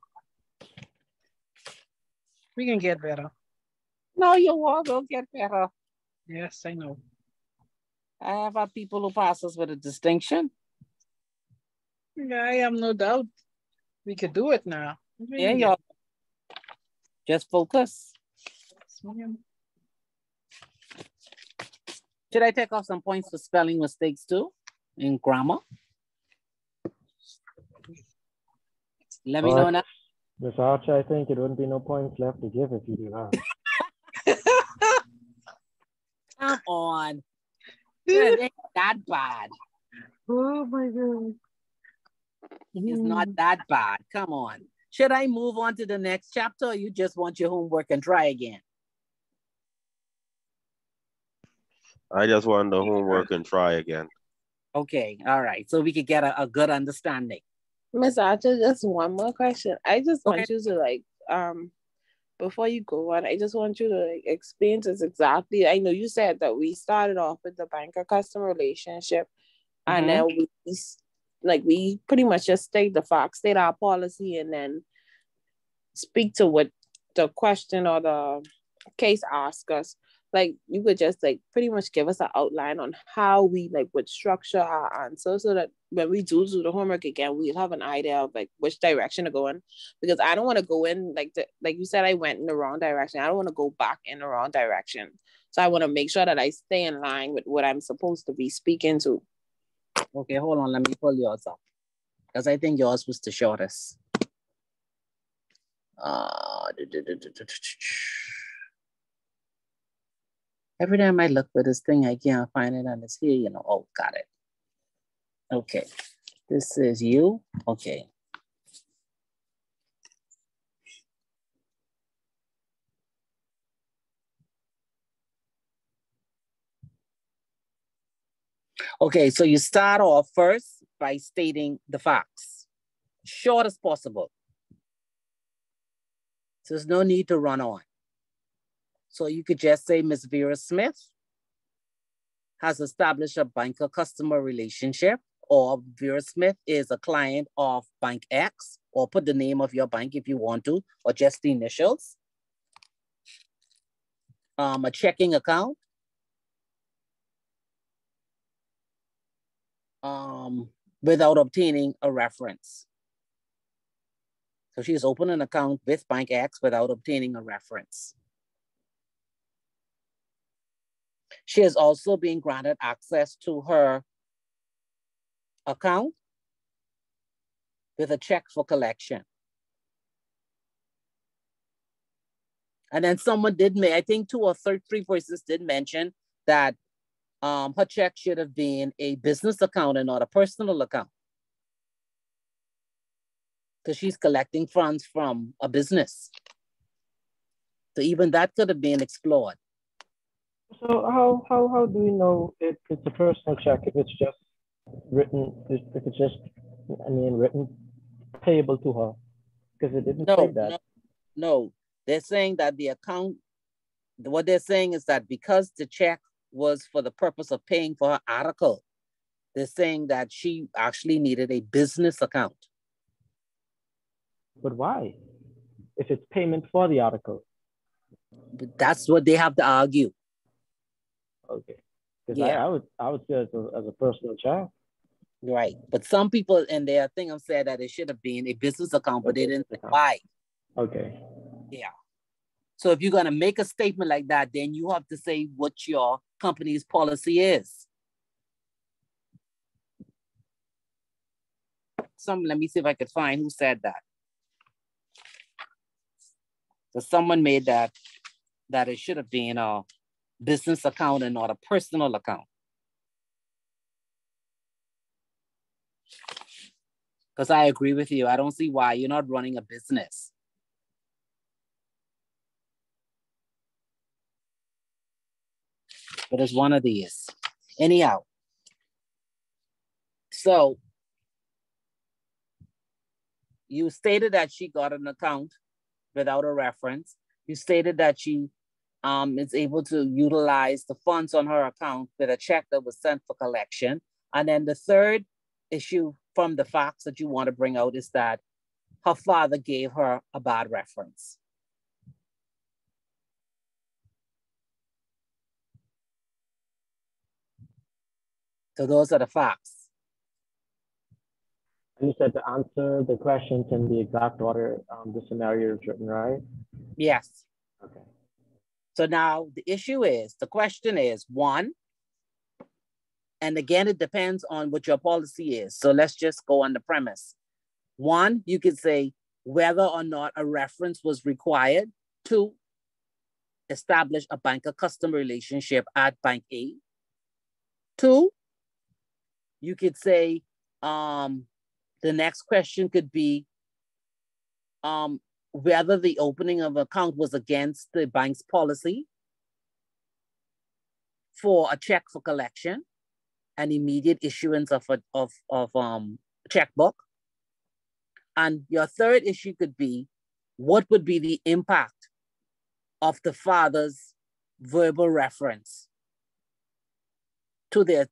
We can get better. No, you will get better. Yes, I know. I have our people who pass us with a distinction. Yeah, I have no doubt. We could do it now. Yeah, y'all. Just focus. Should I take off some points for spelling mistakes too in grammar? Let me know now. Miss Archer, I think it wouldn't be no points left to give if you do that. Come on. It ain't that bad. Oh my God. It's not that bad. Come on. Should I move on to the next chapter, or you just want your homework and try again? I just want the homework and try again. Okay. All right. So we could get a good understanding. Miss Archer, just one more question. I just want you to before you go on, I just want you to explain to us exactly. I know you said that we started off with the banker customer relationship, and then we pretty much just state our policy, and then speak to what the question or the case asks us. Like, you could just pretty much give us an outline on how we would structure our answer, so that when we do the homework again, we'll have an idea of which direction to go in. Because I don't want to go in like you said, I went in the wrong direction. I don't want to go back in the wrong direction. So I want to make sure that I stay in line with what I'm supposed to be speaking to. Okay, hold on. Let me pull yours up, because I think yours was the shortest. Every time I look for this thing, I can't find it, and it's here, Oh, got it. Okay. This is you. Okay. Okay, so you start off first by stating the facts, short as possible. So there's no need to run on. So you could just say Ms. Vera Smith has established a banker-customer relationship, or Vera Smith is a client of Bank X, or put the name of your bank if you want to, or just the initials. A checking account. Without obtaining a reference. So she's opened an account with Bank X without obtaining a reference. She is also being granted access to her account with a check for collection. And then someone did make, I think two or three voices did mention that her check should have been a business account and not a personal account, because she's collecting funds from a business. So even that could have been explored. So how do we know if it's a personal check, if it's just written, if it's just, I mean, written payable to her? Because it didn't say that. No, they're saying that the account, what they're saying is that because the check was for the purpose of paying for her article, they're saying that she actually needed a business account. But why? If it's payment for the article. But that's what they have to argue. Okay. Because Yeah. I would see it as a personal check. Right. But some people in their thing have said that it should have been a business account, but they didn't say why. Okay. Yeah. So if you're going to make a statement like that, then you have to say what your company's policy is. Let me see if I could find who said that. So someone made that it should have been a business account and not a personal account. Because I agree with you. I don't see why you're not running a business. But it's one of these. Anyhow. So you stated that she got an account without a reference. You stated that she is able to utilize the funds on her account with a check that was sent for collection. And then the third issue from the facts that you want to bring out is that her father gave her a bad reference. So those are the facts. And you said to answer the questions in the exact order the scenario is written, right? Yes. Okay. So now the question is, one, and again, it depends on what your policy is. So let's just go on the premise. One, you could say whether or not a reference was required to establish a banker-customer relationship at Bank A. Two, you could say the next question could be whether the opening of an account was against the bank's policy for a check for collection and immediate issuance of a checkbook. And your third issue could be, what would be the impact of the father's verbal reference to the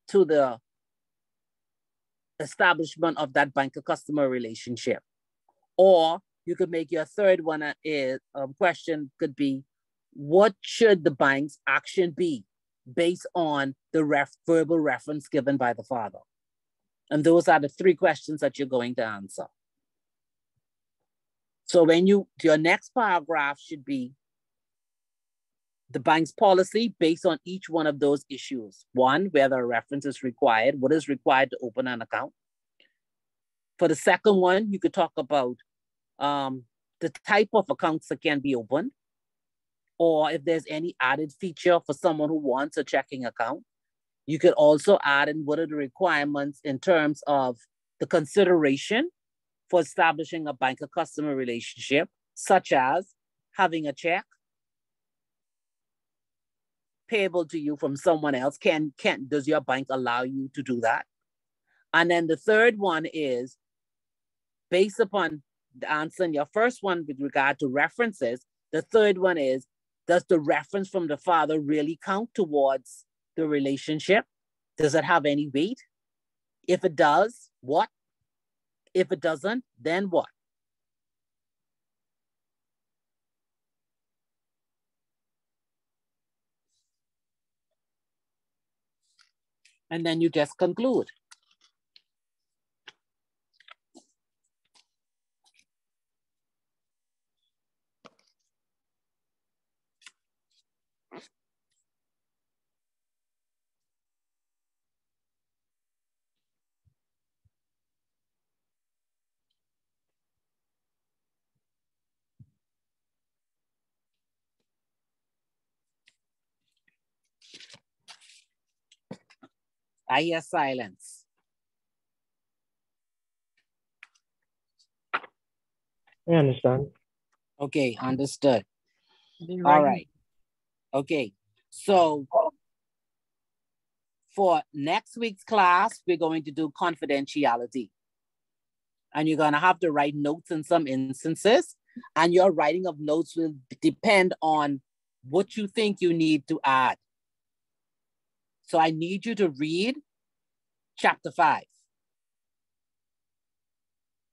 establishment of that banker-customer relationship? Or you could make your third one question could be, what should the bank's action be based on the verbal reference given by the father? And those are the three questions that you're going to answer. So your next paragraph should be the bank's policy based on each one of those issues. One, whether a reference is required, what is required to open an account. For the second one, you could talk about the type of accounts that can be opened, or if there's any added feature for someone who wants a checking account. You could also add in what are the requirements in terms of the consideration for establishing a banker-customer relationship, such as having a check payable to you from someone else. Does your bank allow you to do that? And then the third one is, based upon the answer in your first one with regard to references, the third one is, does the reference from the father really count towards the relationship? Does it have any weight? If it does, what? If it doesn't, then what? And then you just conclude. I hear silence. I understand. Okay, understood. All right. Okay, so for next week's class, we're going to do confidentiality. And you're gonna have to write notes in some instances, and your writing of notes will depend on what you think you need to add. So I need you to read chapter 5.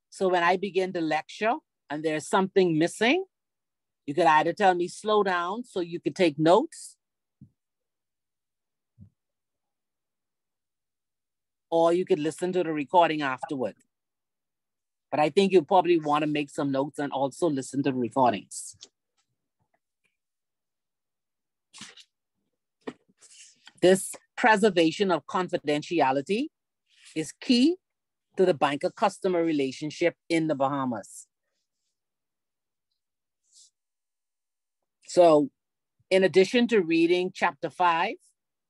So when I begin the lecture and there's something missing, you could either tell me slow down so you could take notes, or you could listen to the recording afterward. But I think you probably want to make some notes and also listen to the recordings. This preservation of confidentiality is key to the banker-customer relationship in the Bahamas. So in addition to reading chapter 5,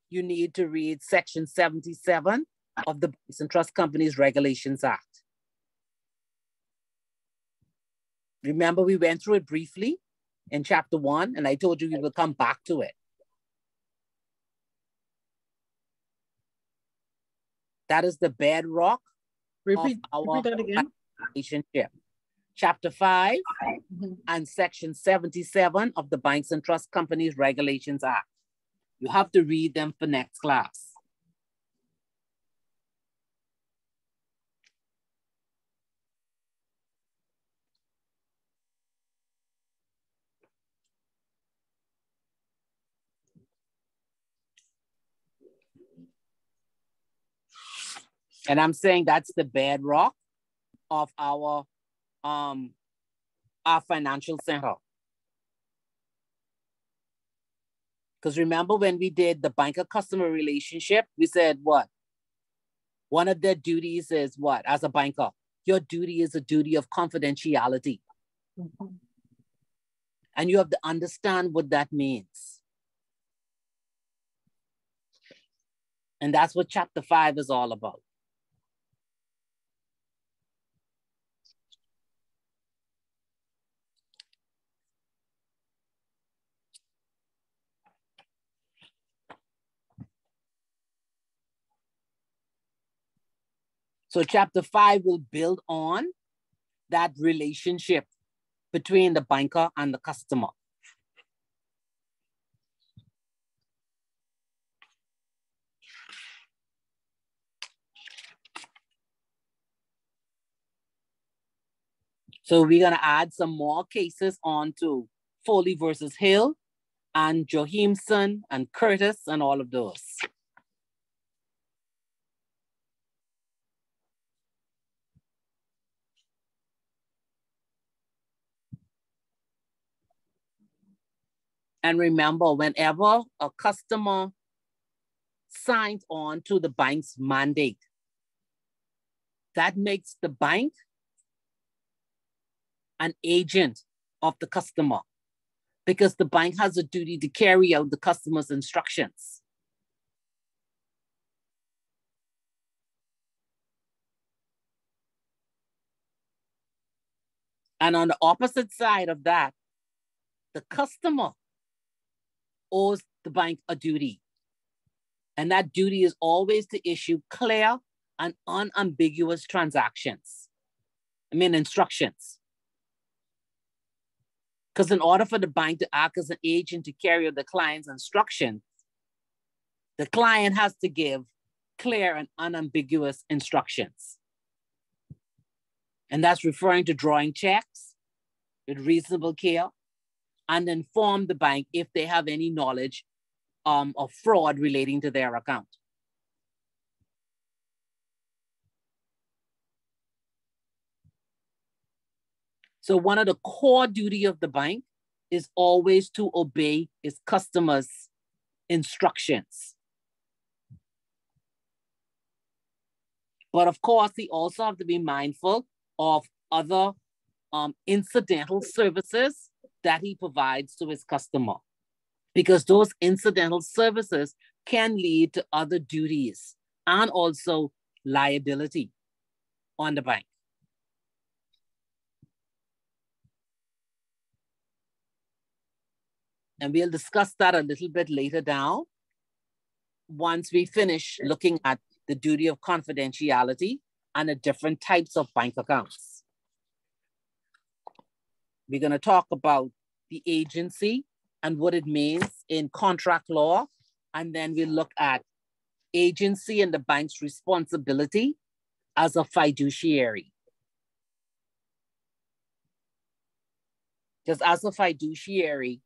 you need to read section 77 of the Banks and Trust Companies Regulations Act. Remember, we went through it briefly in chapter 1, and I told you we will come back to it. That is the bedrock Repeat of our that again. relationship. Chapter 5 and section 77 of the Banks and Trust Companies Regulations Act. You have to read them for next class. And I'm saying that's the bedrock of our financial center. Because remember when we did the banker-customer relationship, we said what? One of their duties is what? As a banker, your duty is a duty of confidentiality. And you have to understand what that means. And that's what chapter 5 is all about. So chapter 5 will build on that relationship between the banker and the customer. So we're gonna add some more cases onto Foley versus Hill and Joachimson and Curtis and all of those. And remember, whenever a customer signs on to the bank's mandate, that makes the bank an agent of the customer, because the bank has a duty to carry out the customer's instructions. And on the opposite side of that, the customer owes the bank a duty. And that duty is always to issue clear and unambiguous instructions. Because in order for the bank to act as an agent to carry out the client's instructions, the client has to give clear and unambiguous instructions. And that's referring to drawing checks with reasonable care and inform the bank if they have any knowledge of fraud relating to their account. So one of the core duty of the bank is always to obey its customers' instructions. But of course, he also have to be mindful of other incidental services that he provides to his customer, because those incidental services can lead to other duties and also liability on the bank. And we'll discuss that a little bit later down once we finish looking at the duty of confidentiality and the different types of bank accounts. We're going to talk about the agency and what it means in contract law. And then we'll look at agency and the bank's responsibility as a fiduciary. Because as a fiduciary,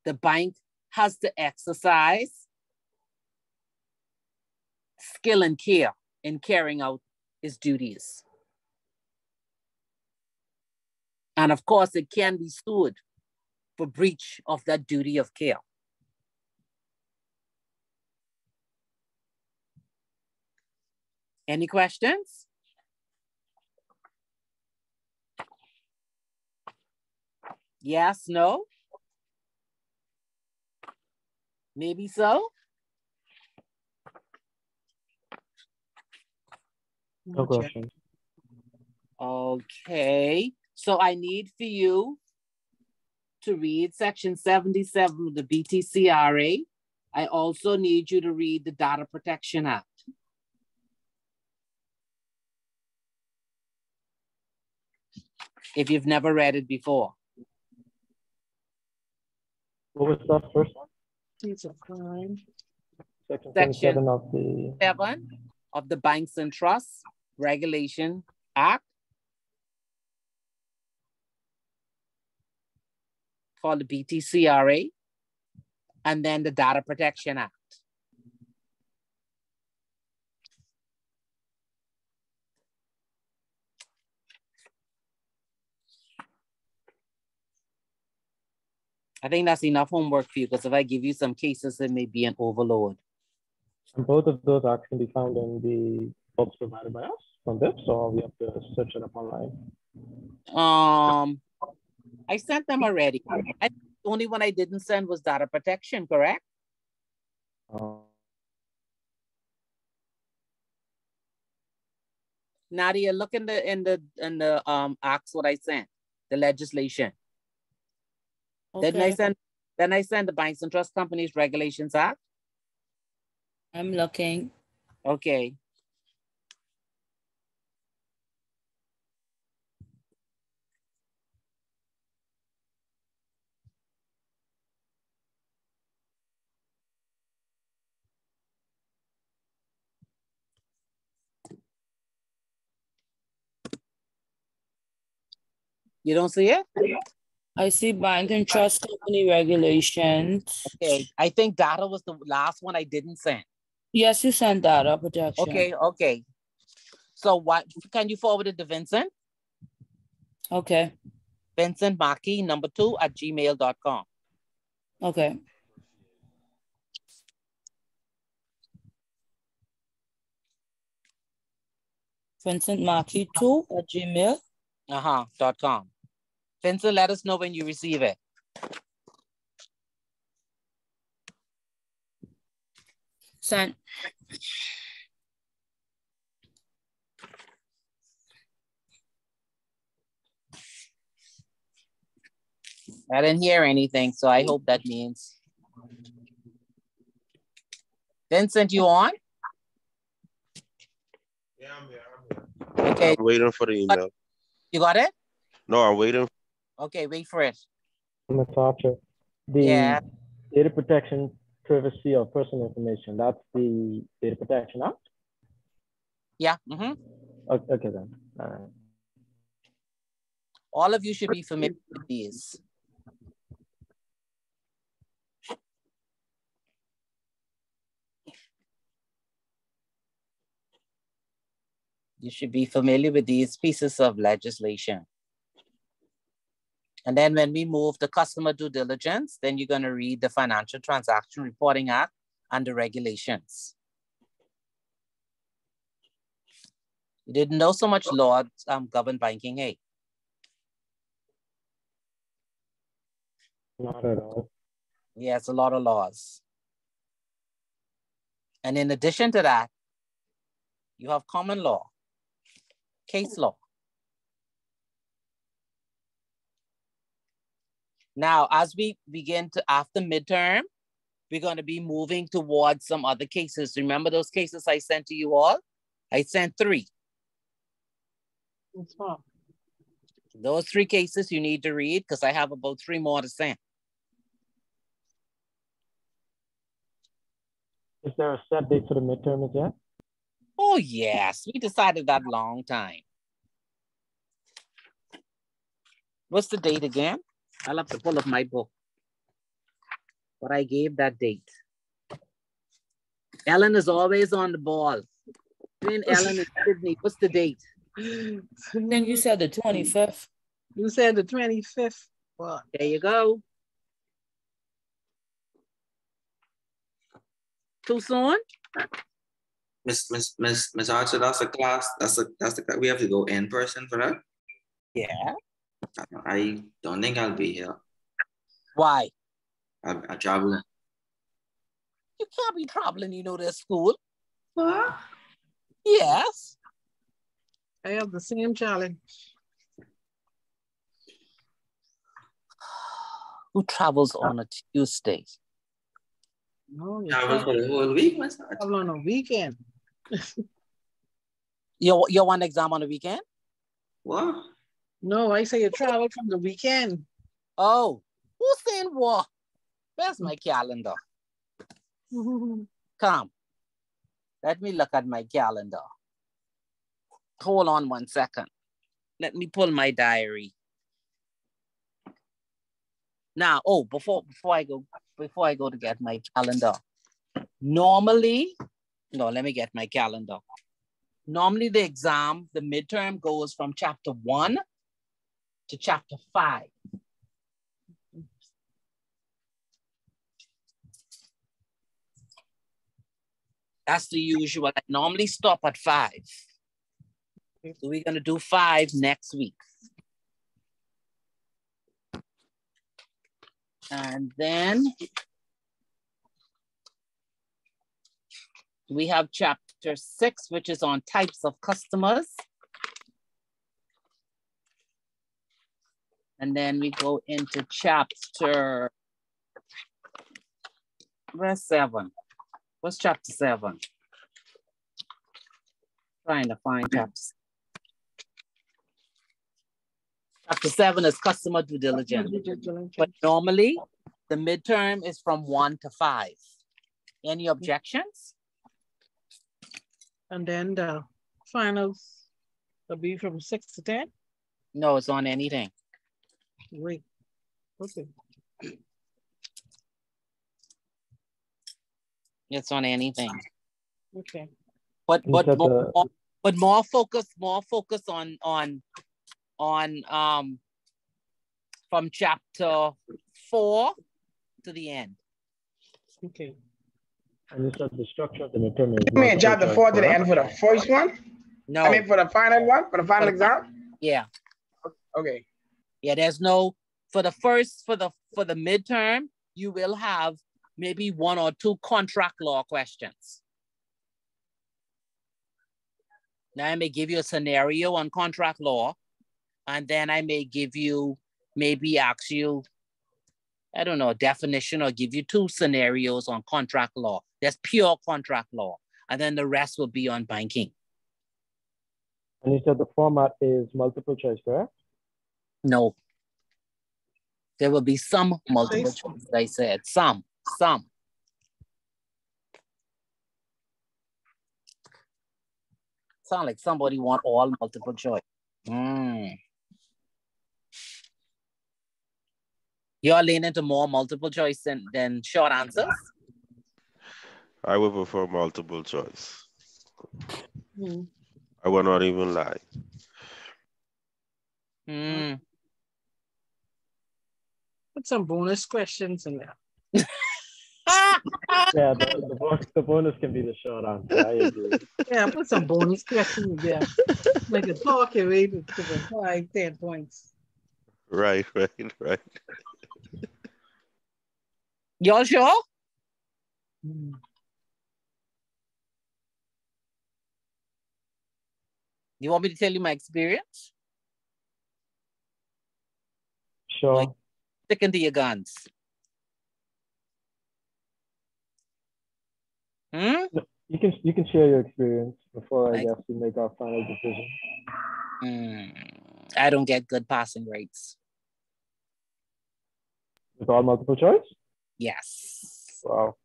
the bank has to exercise skill and care in carrying out its duties. And of course, it can be sued for breach of that duty of care. Any questions? Yes, no? Maybe so? No question. Okay, so I need for you to read section 77 of the BTCRA. I also need you to read the Data Protection Act. If you've never read it before. What was that first one? It's a crime. Section Section 7 of the 7 of the Banks and Trusts Regulation Act, called the BTCRA, and then the Data Protection Act. I think that's enough homework for you, because if I give you some cases, it may be an overload. And both of those acts can be found in the books provided by us from BIPS, or we have to search it up online. I sent them already. The only one I didn't send was Data Protection, correct? Nadia, look in the acts what I sent, the legislation. Okay. Then I send the Banks and Trust Companies Regulations Act. I'm looking. Okay. You don't see it? I see bank and trust company regulations. Okay, I think data was the last one I didn't send. Yes, you sent data protection. Okay. So what, can you forward it to Vincent? Okay. Vincent Maki, #2 @gmail.com. Okay. Vincent Maki 2 @gmail. .com. Vincent, let us know when you receive it. Sent. I didn't hear anything, so I hope that means. Vincent, you on? Yeah, I'm here. Okay. I'm waiting for the email. You got it? No, I'm waiting. Okay, wait for it. Ms. Archer, the Yeah. data protection, privacy of personal information, that's the Data Protection Act? Yeah. Mm-hmm. Okay then. All right. All of you should be familiar with these. You should be familiar with these pieces of legislation. And then when we move the customer due diligence, then you're going to read the Financial Transaction Reporting Act and the regulations. You didn't know so much law govern banking, hey? Not at all. Yeah, it's a lot of laws. And in addition to that, you have common law, case law. Now, as we begin to, after midterm, we're going to be moving towards some other cases. Remember those cases I sent to you all? I sent 3. Those 3 cases you need to read because I have about 3 more to send. Is there a set date for the midterm as yet? Oh, yes. We decided that long time. What's the date again? I'll have to pull up my book. But I gave that date. Ellen is always on the ball. Between Ellen and Sydney, what's the date? I think you said the 25th. You said the 25th. Well, there you go. Too soon? Miss Archer, that's a class. That's the we have to go in person for that. Yeah. I don't think I'll be here. Why? I'm traveling. You can't be traveling, you know, to school. What? Yes. I have the same challenge. Who travels on a Tuesday? No, you travel for the whole week, Miss Archer. Travel on a weekend. Your one exam on the weekend? What? No, I say you travel from the weekend. Oh, who's saying what? Where's my calendar? Come. Let me look at my calendar. Hold on 1 second. Let me pull my diary. Now, oh, before I go to get my calendar. Normally, no, let me get my calendar. Normally the exam, the midterm goes from chapter 1 to chapter 5. That's the usual. I normally stop at 5. So we're gonna do 5 next week. And then we have chapter 6, which is on types of customers. And then we go into chapter, where's 7? What's chapter 7? Trying to find chapter 7. Chapter 7 is customer due diligence. But normally the midterm is from 1 to 5. Any objections? And then the finals will be from 6 to 10? No, it's on anything. Wait. Okay. It's on anything. Okay. But more focus on from chapter 4 to the end. Okay. And you said the structure of the midterm is. You mean chapter 4 to the end for the first one? No. I mean for the final one, for the final exam? Yeah. Okay. Yeah, there's no for the midterm, you will have maybe 1 or 2 contract law questions. Now I may give you a scenario on contract law, and then I may give you, maybe ask you I don't know, definition or give you 2 scenarios on contract law. There's pure contract law. And then the rest will be on banking. And you said the format is multiple choice, correct? No. There will be some multiple choice, I said. Some. Sound like somebody want all multiple choice. You're leaning to more multiple choice than short answers? I would prefer multiple choice. I will not even lie. Put some bonus questions in there. Yeah, the bonus can be the short answer. I agree. Yeah, put some bonus questions there. Like a talk away to 5, 10 points. Right. Y'all sure? You want me to tell you my experience? Sure. Like, sticking to your guns. You can share your experience before I guess we make our final decision. I don't get good passing rates. With all multiple choice? Yes. Wow.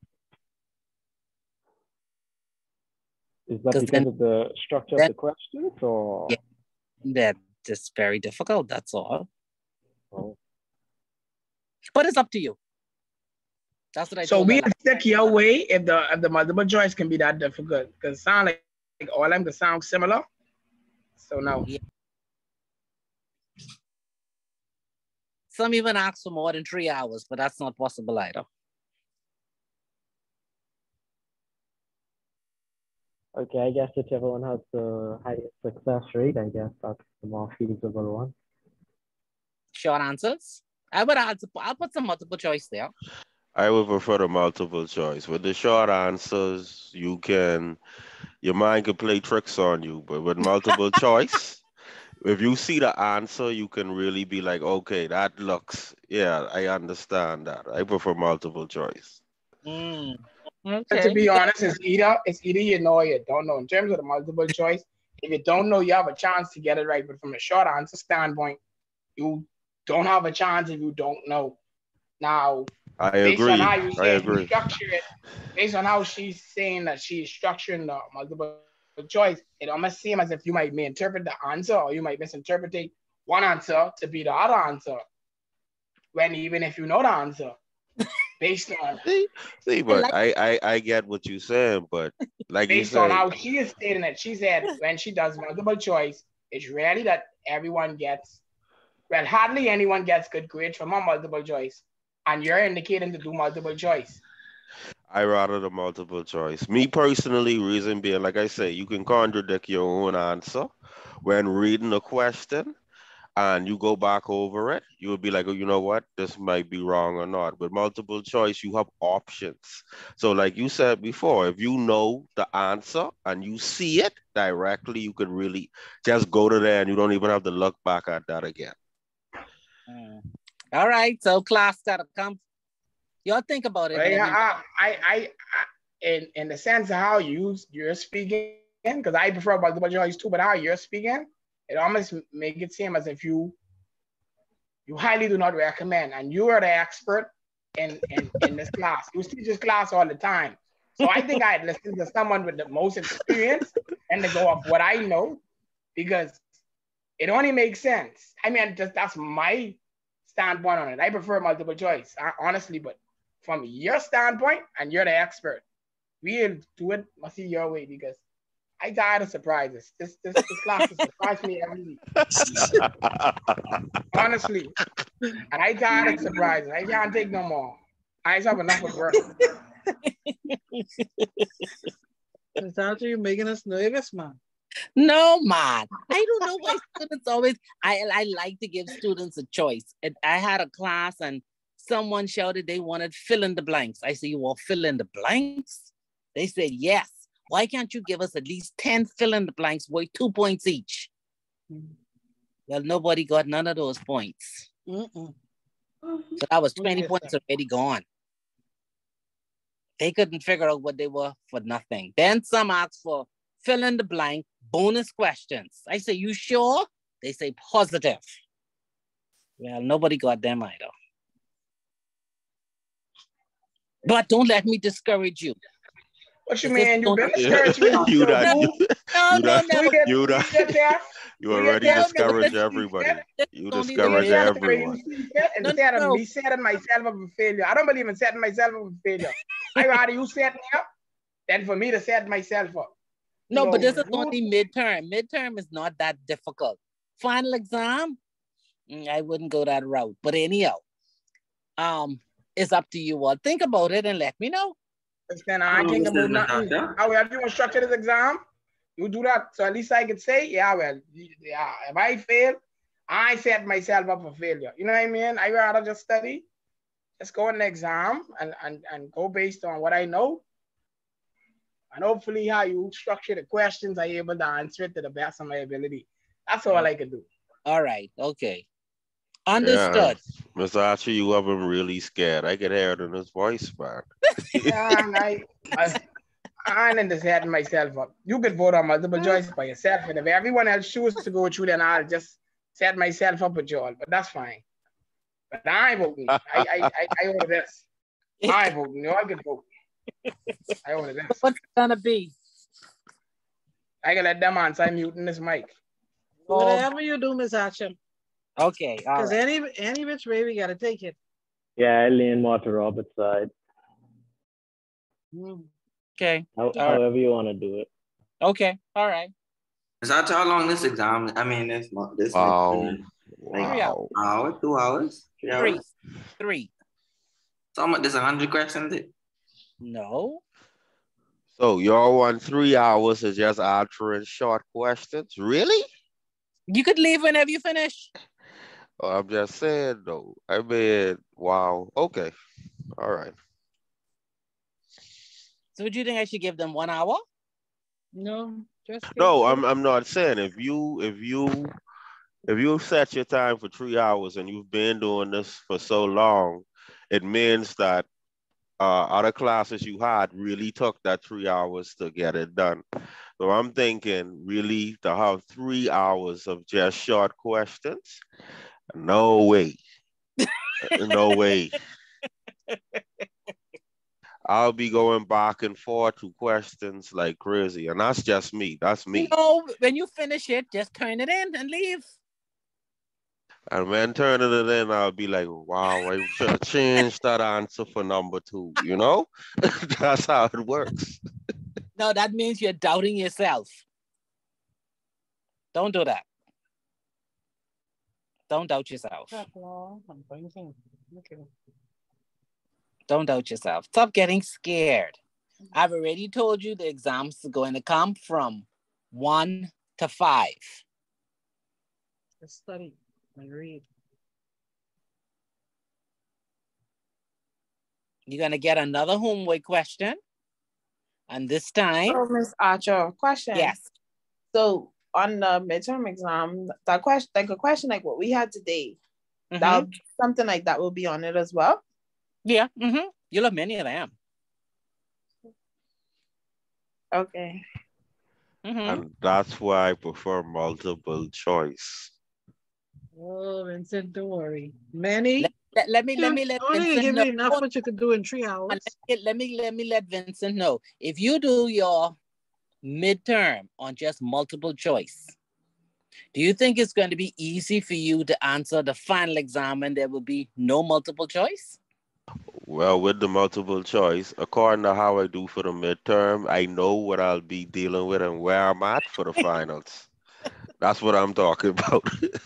Is that because of the structure of the questions, or? Yeah, they're just very difficult, that's all. Oh. But it's up to you. That's what I so told we her. stick your way if the multiple choice can be that difficult. Because it sound like all of them can sound similar. So no. Yeah. Some even ask for more than 3 hours, but that's not possible either. Okay, I guess whichever one has the highest success rate, I guess that's the more feasible one. Short answers? I'll put some multiple choice there. I would prefer the multiple choice. With the short answers, your mind can play tricks on you, but with multiple choice, if you see the answer, you can really be like, okay, that looks, yeah, I understand that. I prefer multiple choice. Okay. To be honest, it's either you know or you don't know. In terms of the multiple choice, if you don't know, you have a chance to get it right. But from a short answer standpoint, you don't have a chance if you don't know. Now, based on how you structure it, based on how she's saying that she's structuring the multiple choice, it almost seems as if you might misinterpret the answer, or you might misinterpret one answer to be the other answer, when even if you know the answer, based on but I get what you're saying, but like based you said, on how she is stating it, she said when she does multiple choice, it's rarely that everyone gets, well, hardly anyone gets good grades from a multiple choice. And you're indicating to do multiple choice. I rather the multiple choice. Me personally, reason being, like I say, you can contradict your own answer when reading a question, and you go back over it. You would be like, oh, you know what? This might be wrong or not. With multiple choice, you have options. So like you said before, if you know the answer and you see it directly, you could really just go to there and you don't even have to look back at that again. All right, so class gotta come. Y'all think about it. I in the sense of how you're speaking, because I prefer multiple choice too, but how you're speaking, it almost make it seem as if you highly do not recommend, and you are the expert in this class. You teach this class all the time. So I think I'd listen to someone with the most experience and to go off what I know, because it only makes sense. I mean, that's my standpoint on it. I prefer multiple choice, honestly, but from your standpoint, and you're the expert, we'll do it must be your way, because I tired of surprises. This class has surprised me every week. Honestly. And I tired of surprises. I can't take no more. I just have enough of work. It's actually making us nervous, man. No, man. I don't know why students always, I like to give students a choice. And I had a class and someone shouted they wanted fill in the blanks. I said, you want fill in the blanks? They said, yes. Why can't you give us at least 10 fill in the blanks worth 2 points each? Well, nobody got none of those points. So that was 20 points already gone. They couldn't figure out what they were for nothing. Then some asked for fill in the blank bonus questions. I say, you sure? They say positive. Well, nobody got them either. But don't let me discourage you. What you mean? You been discouraged me. You already discouraged everybody. You discourage everyone. Instead of me setting myself up for failure. I don't believe in setting myself up for failure. I rather you set me up than for me to set myself up. No, but this is only midterm. Midterm is not that difficult. Final exam, I wouldn't go that route. But anyhow, it's up to you all. Think about it and let me know. Then I think about nothing. However you want to structure this exam, you do that. So at least I could say, yeah, well, yeah, if I fail, I set myself up for failure. You know what I mean? I rather just study, just go in the exam and go based on what I know. And hopefully how you structure the questions, I'm able to answer it to the best of my ability. That's all I could do. All right. Okay. Understood. Yeah, Mr. Archer, you wasn't really scared. I could hear it in his voice, man. Yeah, I didn't just set myself up. You could vote on multiple choice by yourself. And if everyone else chooses to go through, then I'll just set myself up with you all. But that's fine. But I voting. I order this. I voting. You all can vote. I order this. What's it gonna be? I can let them answer. I'm muting this mic. Whatever you do, Miss Archer. Okay. Because any which way we gotta take it. Yeah, I lean more to Robert's side. Okay. However you want to do it. Okay. All right. Is that how long this exam? I mean, this Wow. like 3 hours. Hour, 2 hours, 3 hours. Three. So much. There's 100 questions. No. So y'all want 3 hours of just answering short questions? Really? You could leave whenever you finish. Oh, I'm just saying though. I mean, wow. Okay. All right. So would you think I should give them 1 hour? No, just no. I'm not saying if you set your time for 3 hours and you've been doing this for so long, it means that other classes you had really took that 3 hours to get it done. So I'm thinking really to have 3 hours of just short questions. No way. No way. I'll be going back and forth to questions like crazy. And that's just me. That's me. No, when you finish it, just turn it in and leave. And when turning it in, I'll be like, wow, I should have changed that answer for number 2, you know? That's how it works. No, that means you're doubting yourself. Don't do that. Don't doubt yourself. Don't doubt yourself. Stop getting scared. I've already told you the exams are going to come from 1 to 5. Just study and read. You're going to get another homework question. And this time... Oh, Miss Archer, question. Yes. So on the midterm exam, that question, like a question like what we had today, that something like that will be on it as well? Yeah. You'll have many of them. Okay. And that's why I prefer multiple choice. Oh, Vincent, don't worry. Many. Let me let only Vincent give know. you enough what you could do in 3 hours. Let me let Vincent know. If you do your midterm on just multiple choice, do you think it's going to be easy for you to answer the final exam and there will be no multiple choice? Well, with the multiple choice, according to how I do for the midterm, I know what I'll be dealing with and where I'm at for the finals. That's what I'm talking about.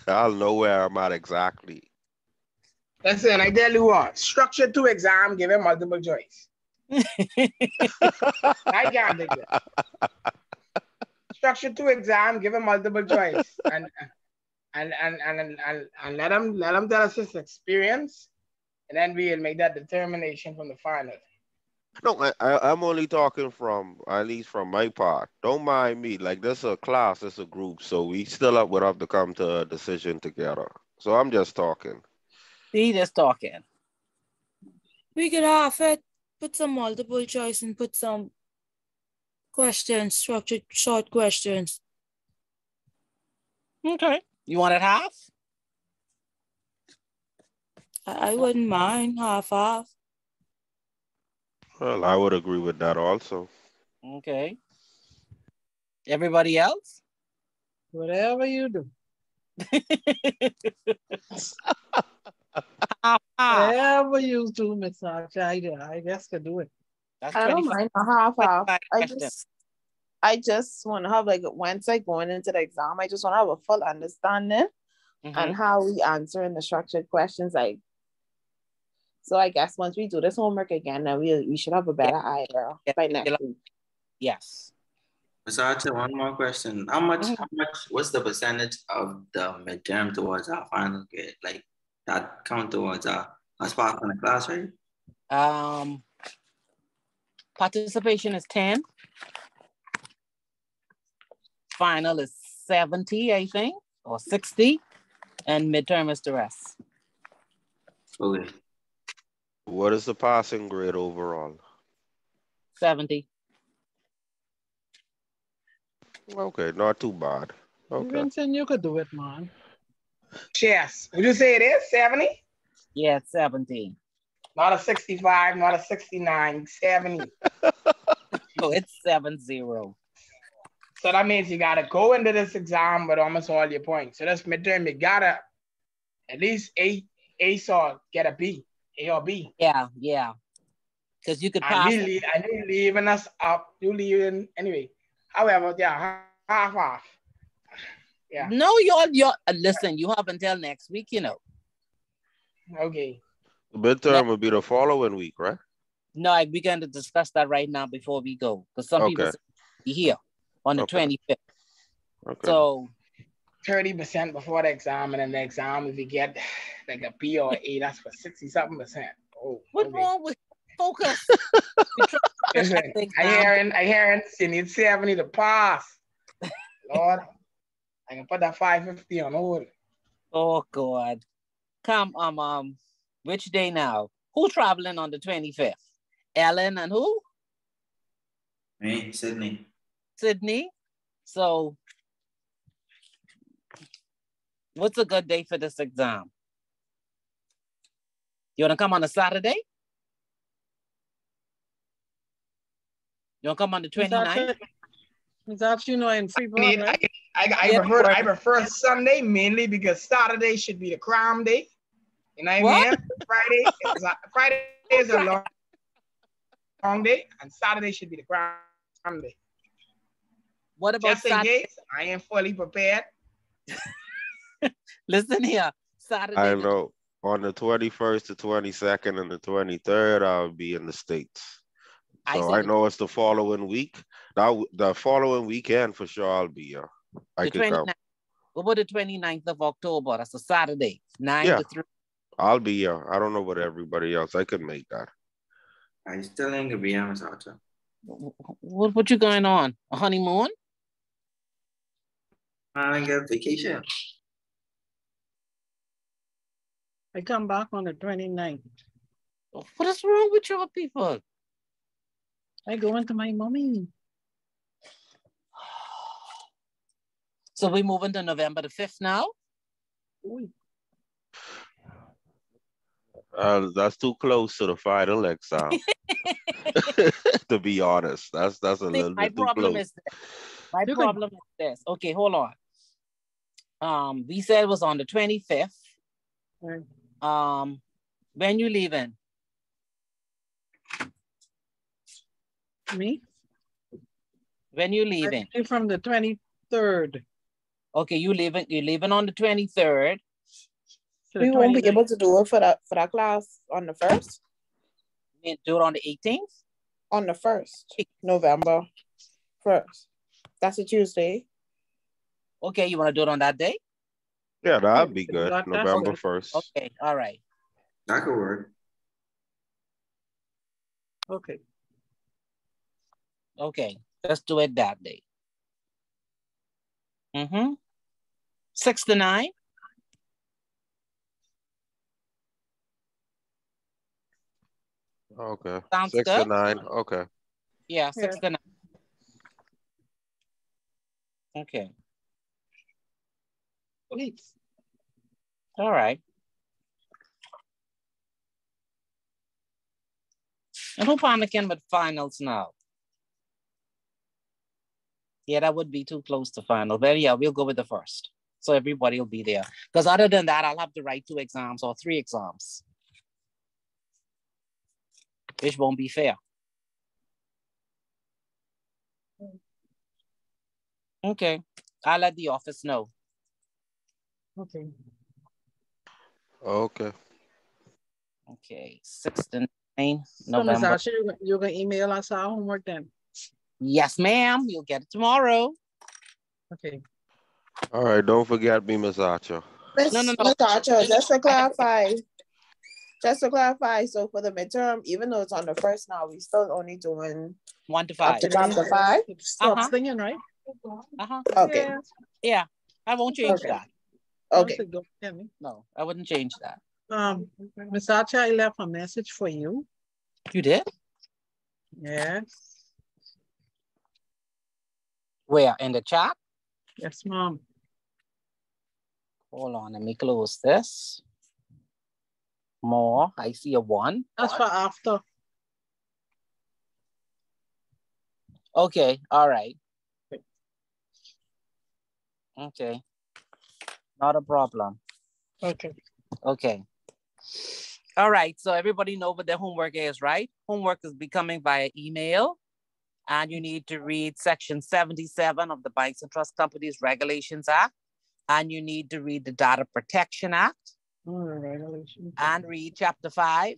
I'll know where I'm at exactly. Listen, I tell you what, structure 2 exam, give him multiple choice. I can't take that. Structure 2 exam, give him multiple choice. And let him tell us his experience. And then we'll make that determination from the final. No, I'm only talking from, at least from my part. Don't mind me. Like, this is a class, this is a group. So we still would have to come to a decision together. So I'm just talking. He just talking. We could half it, put some multiple choice and put some questions, structured short questions. Okay. You want it half? I wouldn't mind half. Well, I would agree with that also. Okay. Everybody else? Whatever you do. Half, half. Whatever you do, Miss Archer, I guess could do it. That's I don't 25 mind a half. 25 I questions. just want to have like once I go into the exam, I just want to have a full understanding and Mhm. how we answer in the structured questions. Like, so I guess once we do this homework again, then we should have a better idea Yeah, by yeah, next week. Yes. Mr. Archer, one more question. What's the percentage of the midterm towards our final grade? Like that count towards our spot in the class, right? Participation is 10. Final is 70, I think, or 60. And midterm is the rest. Okay. What is the passing grade overall? 70. Okay, not too bad. Okay. Vincent, you could do it, man. Yes. Would you say it is 70? Yeah, it's 70. Not a 65, not a 69, 70. Oh, it's 70. So that means you gotta go into this exam with almost all your points. So that's midterm, you gotta at least A or get a B, A or B. Yeah. Because you could And pass. you leaving us up, you leaving anyway. However, yeah, half. Yeah. No, you're listen, you have until next week, you know. Okay. The midterm will be the following week, right? No, we're going to discuss that right now before we go. Because some people Okay. say be here on the Okay. 25th. Okay. So 30% before the exam, and then the exam, if you get like a B or A, that's for 60-something%. Oh, what's okay. wrong with focus? Listen, I hearing you need 70 to pass. Lord, I can put that 550 on hold. Oh God. Come, which day now? Who traveling on the 25th? Ellen and who? Me, Sydney. Sydney. So what's a good day for this exam? You want to come on a Saturday? You want to come on the 29th? Is that you know in Freeport, right? I prefer Sunday mainly because Saturday should be the crime day. You know what I mean? Friday is a long day, and Saturday should be the crime day. What about just in Saturday? case I am fully prepared? Listen here, Saturday. I know on the 21st, the 22nd, and the 23rd, I'll be in the States. So I know it's the following week. Now, the following weekend, for sure, I'll be here. I could come. What about the 29th of October? That's a Saturday, 9 to 3. I'll be here. I don't know about everybody else. I could make that. I still ain't gonna be here, Mr. Archer. What you going on? A honeymoon? I get vacation. I come back on the 29th. What is wrong with your people? I go into my mommy. So we moving to November the 5th now? That's too close to the final exam. To be honest, that's a little bit too close. My problem is this. Okay, hold on. We said it was on the 25th. When you leaving? Me? When you leaving? From the 23rd. Okay, you're leaving on the 23rd. We won't be able to do it for that class on the 1st. You mean do it on the 18th? On the 1st, November 1st. That's a Tuesday. Okay, you want to do it on that day? Yeah, that'd be good. November 1st. Okay, all right. That could work. Okay. Okay, let's do it that day. 6 to 9. Okay. Sounds 6 good? to 9. Okay. Yeah, 6 to 9. Okay. Please. All right. And who panicking with finals now? Yeah, that would be too close to final. But yeah, we'll go with the first. So everybody will be there. Because other than that, I'll have to write 2 exams or 3 exams, which won't be fair. Okay. I'll let the office know. Okay. Okay. Okay. 6 to 9, So, Ms. November. Archer, you're going to email us our homework then? Yes, ma'am. You'll get it tomorrow. Okay. All right. Don't forget me, Miss Archer. Miss Archer, just to clarify, so for the midterm, even though it's on the first now, we still only doing 1 to up 5. to chapter 5? Stop singing, right? Okay. Yeah, I won't change that. Okay. No, I wouldn't change that. Ms. Archer, I left a message for you. You did? Yes. Where? In the chat? Yes, ma'am. Hold on, let me close this. More, I see a 1. That's for after. Okay, all right. Okay, not a problem. Okay. Okay. All right, so everybody know what their homework is, right? Homework is becoming via email, and you need to read section 77 of the Banks and Trust Companies Regulations Act, and you need to read the Data Protection Act, and read chapter 5.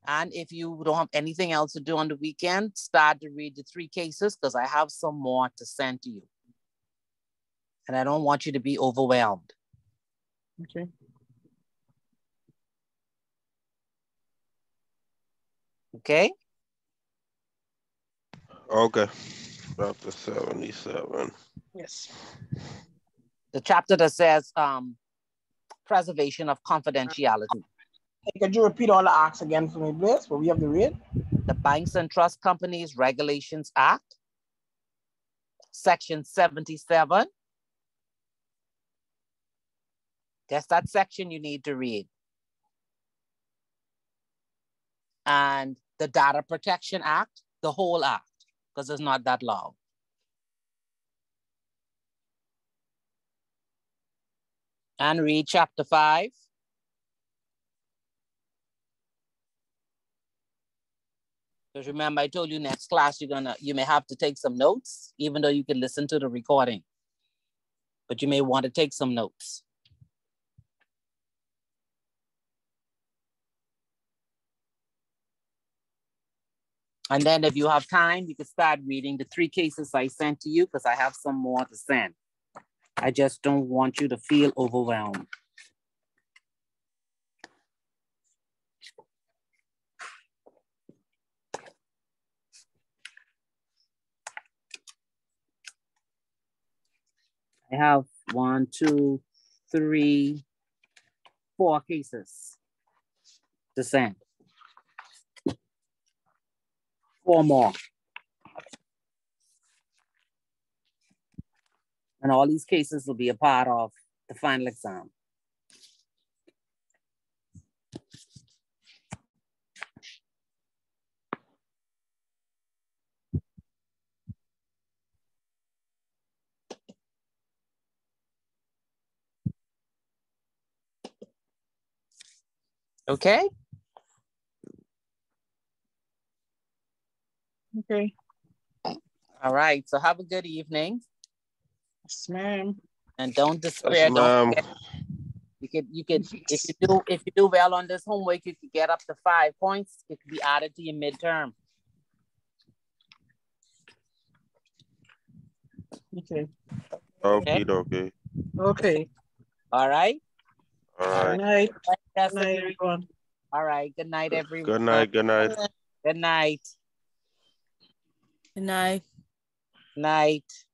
And if you don't have anything else to do on the weekend, start to read the 3 cases, because I have some more to send to you. And I don't want you to be overwhelmed. Okay. Okay? Okay. Chapter 77. Yes. The chapter that says preservation of confidentiality. Hey, could you repeat all the acts again for me, please? What we have to read? The Banks and Trust Companies Regulations Act, section 77. That's that section you need to read. And the Data Protection Act, the whole act, because it's not that long. And read chapter 5. Because remember, I told you next class, you may have to take some notes, even though you can listen to the recording. But you may want to take some notes. And then if you have time, you can start reading the 3 cases I sent to you, because I have some more to send. I just don't want you to feel overwhelmed. I have 1, 2, 3, 4 cases to send. 4 more. And all these cases will be a part of the final exam. Okay? Okay. All right, so have a good evening. Yes, ma'am. And don't despair. Yes, ma'am. You could if you do well on this homework, you could get up to 5 points. It could be added to your midterm. Okay. Okay, okay. Okay. All right. All right. Good night. Good night, everyone. All right. Good night, everyone. Good night. Good night. Good night. Good night. Night.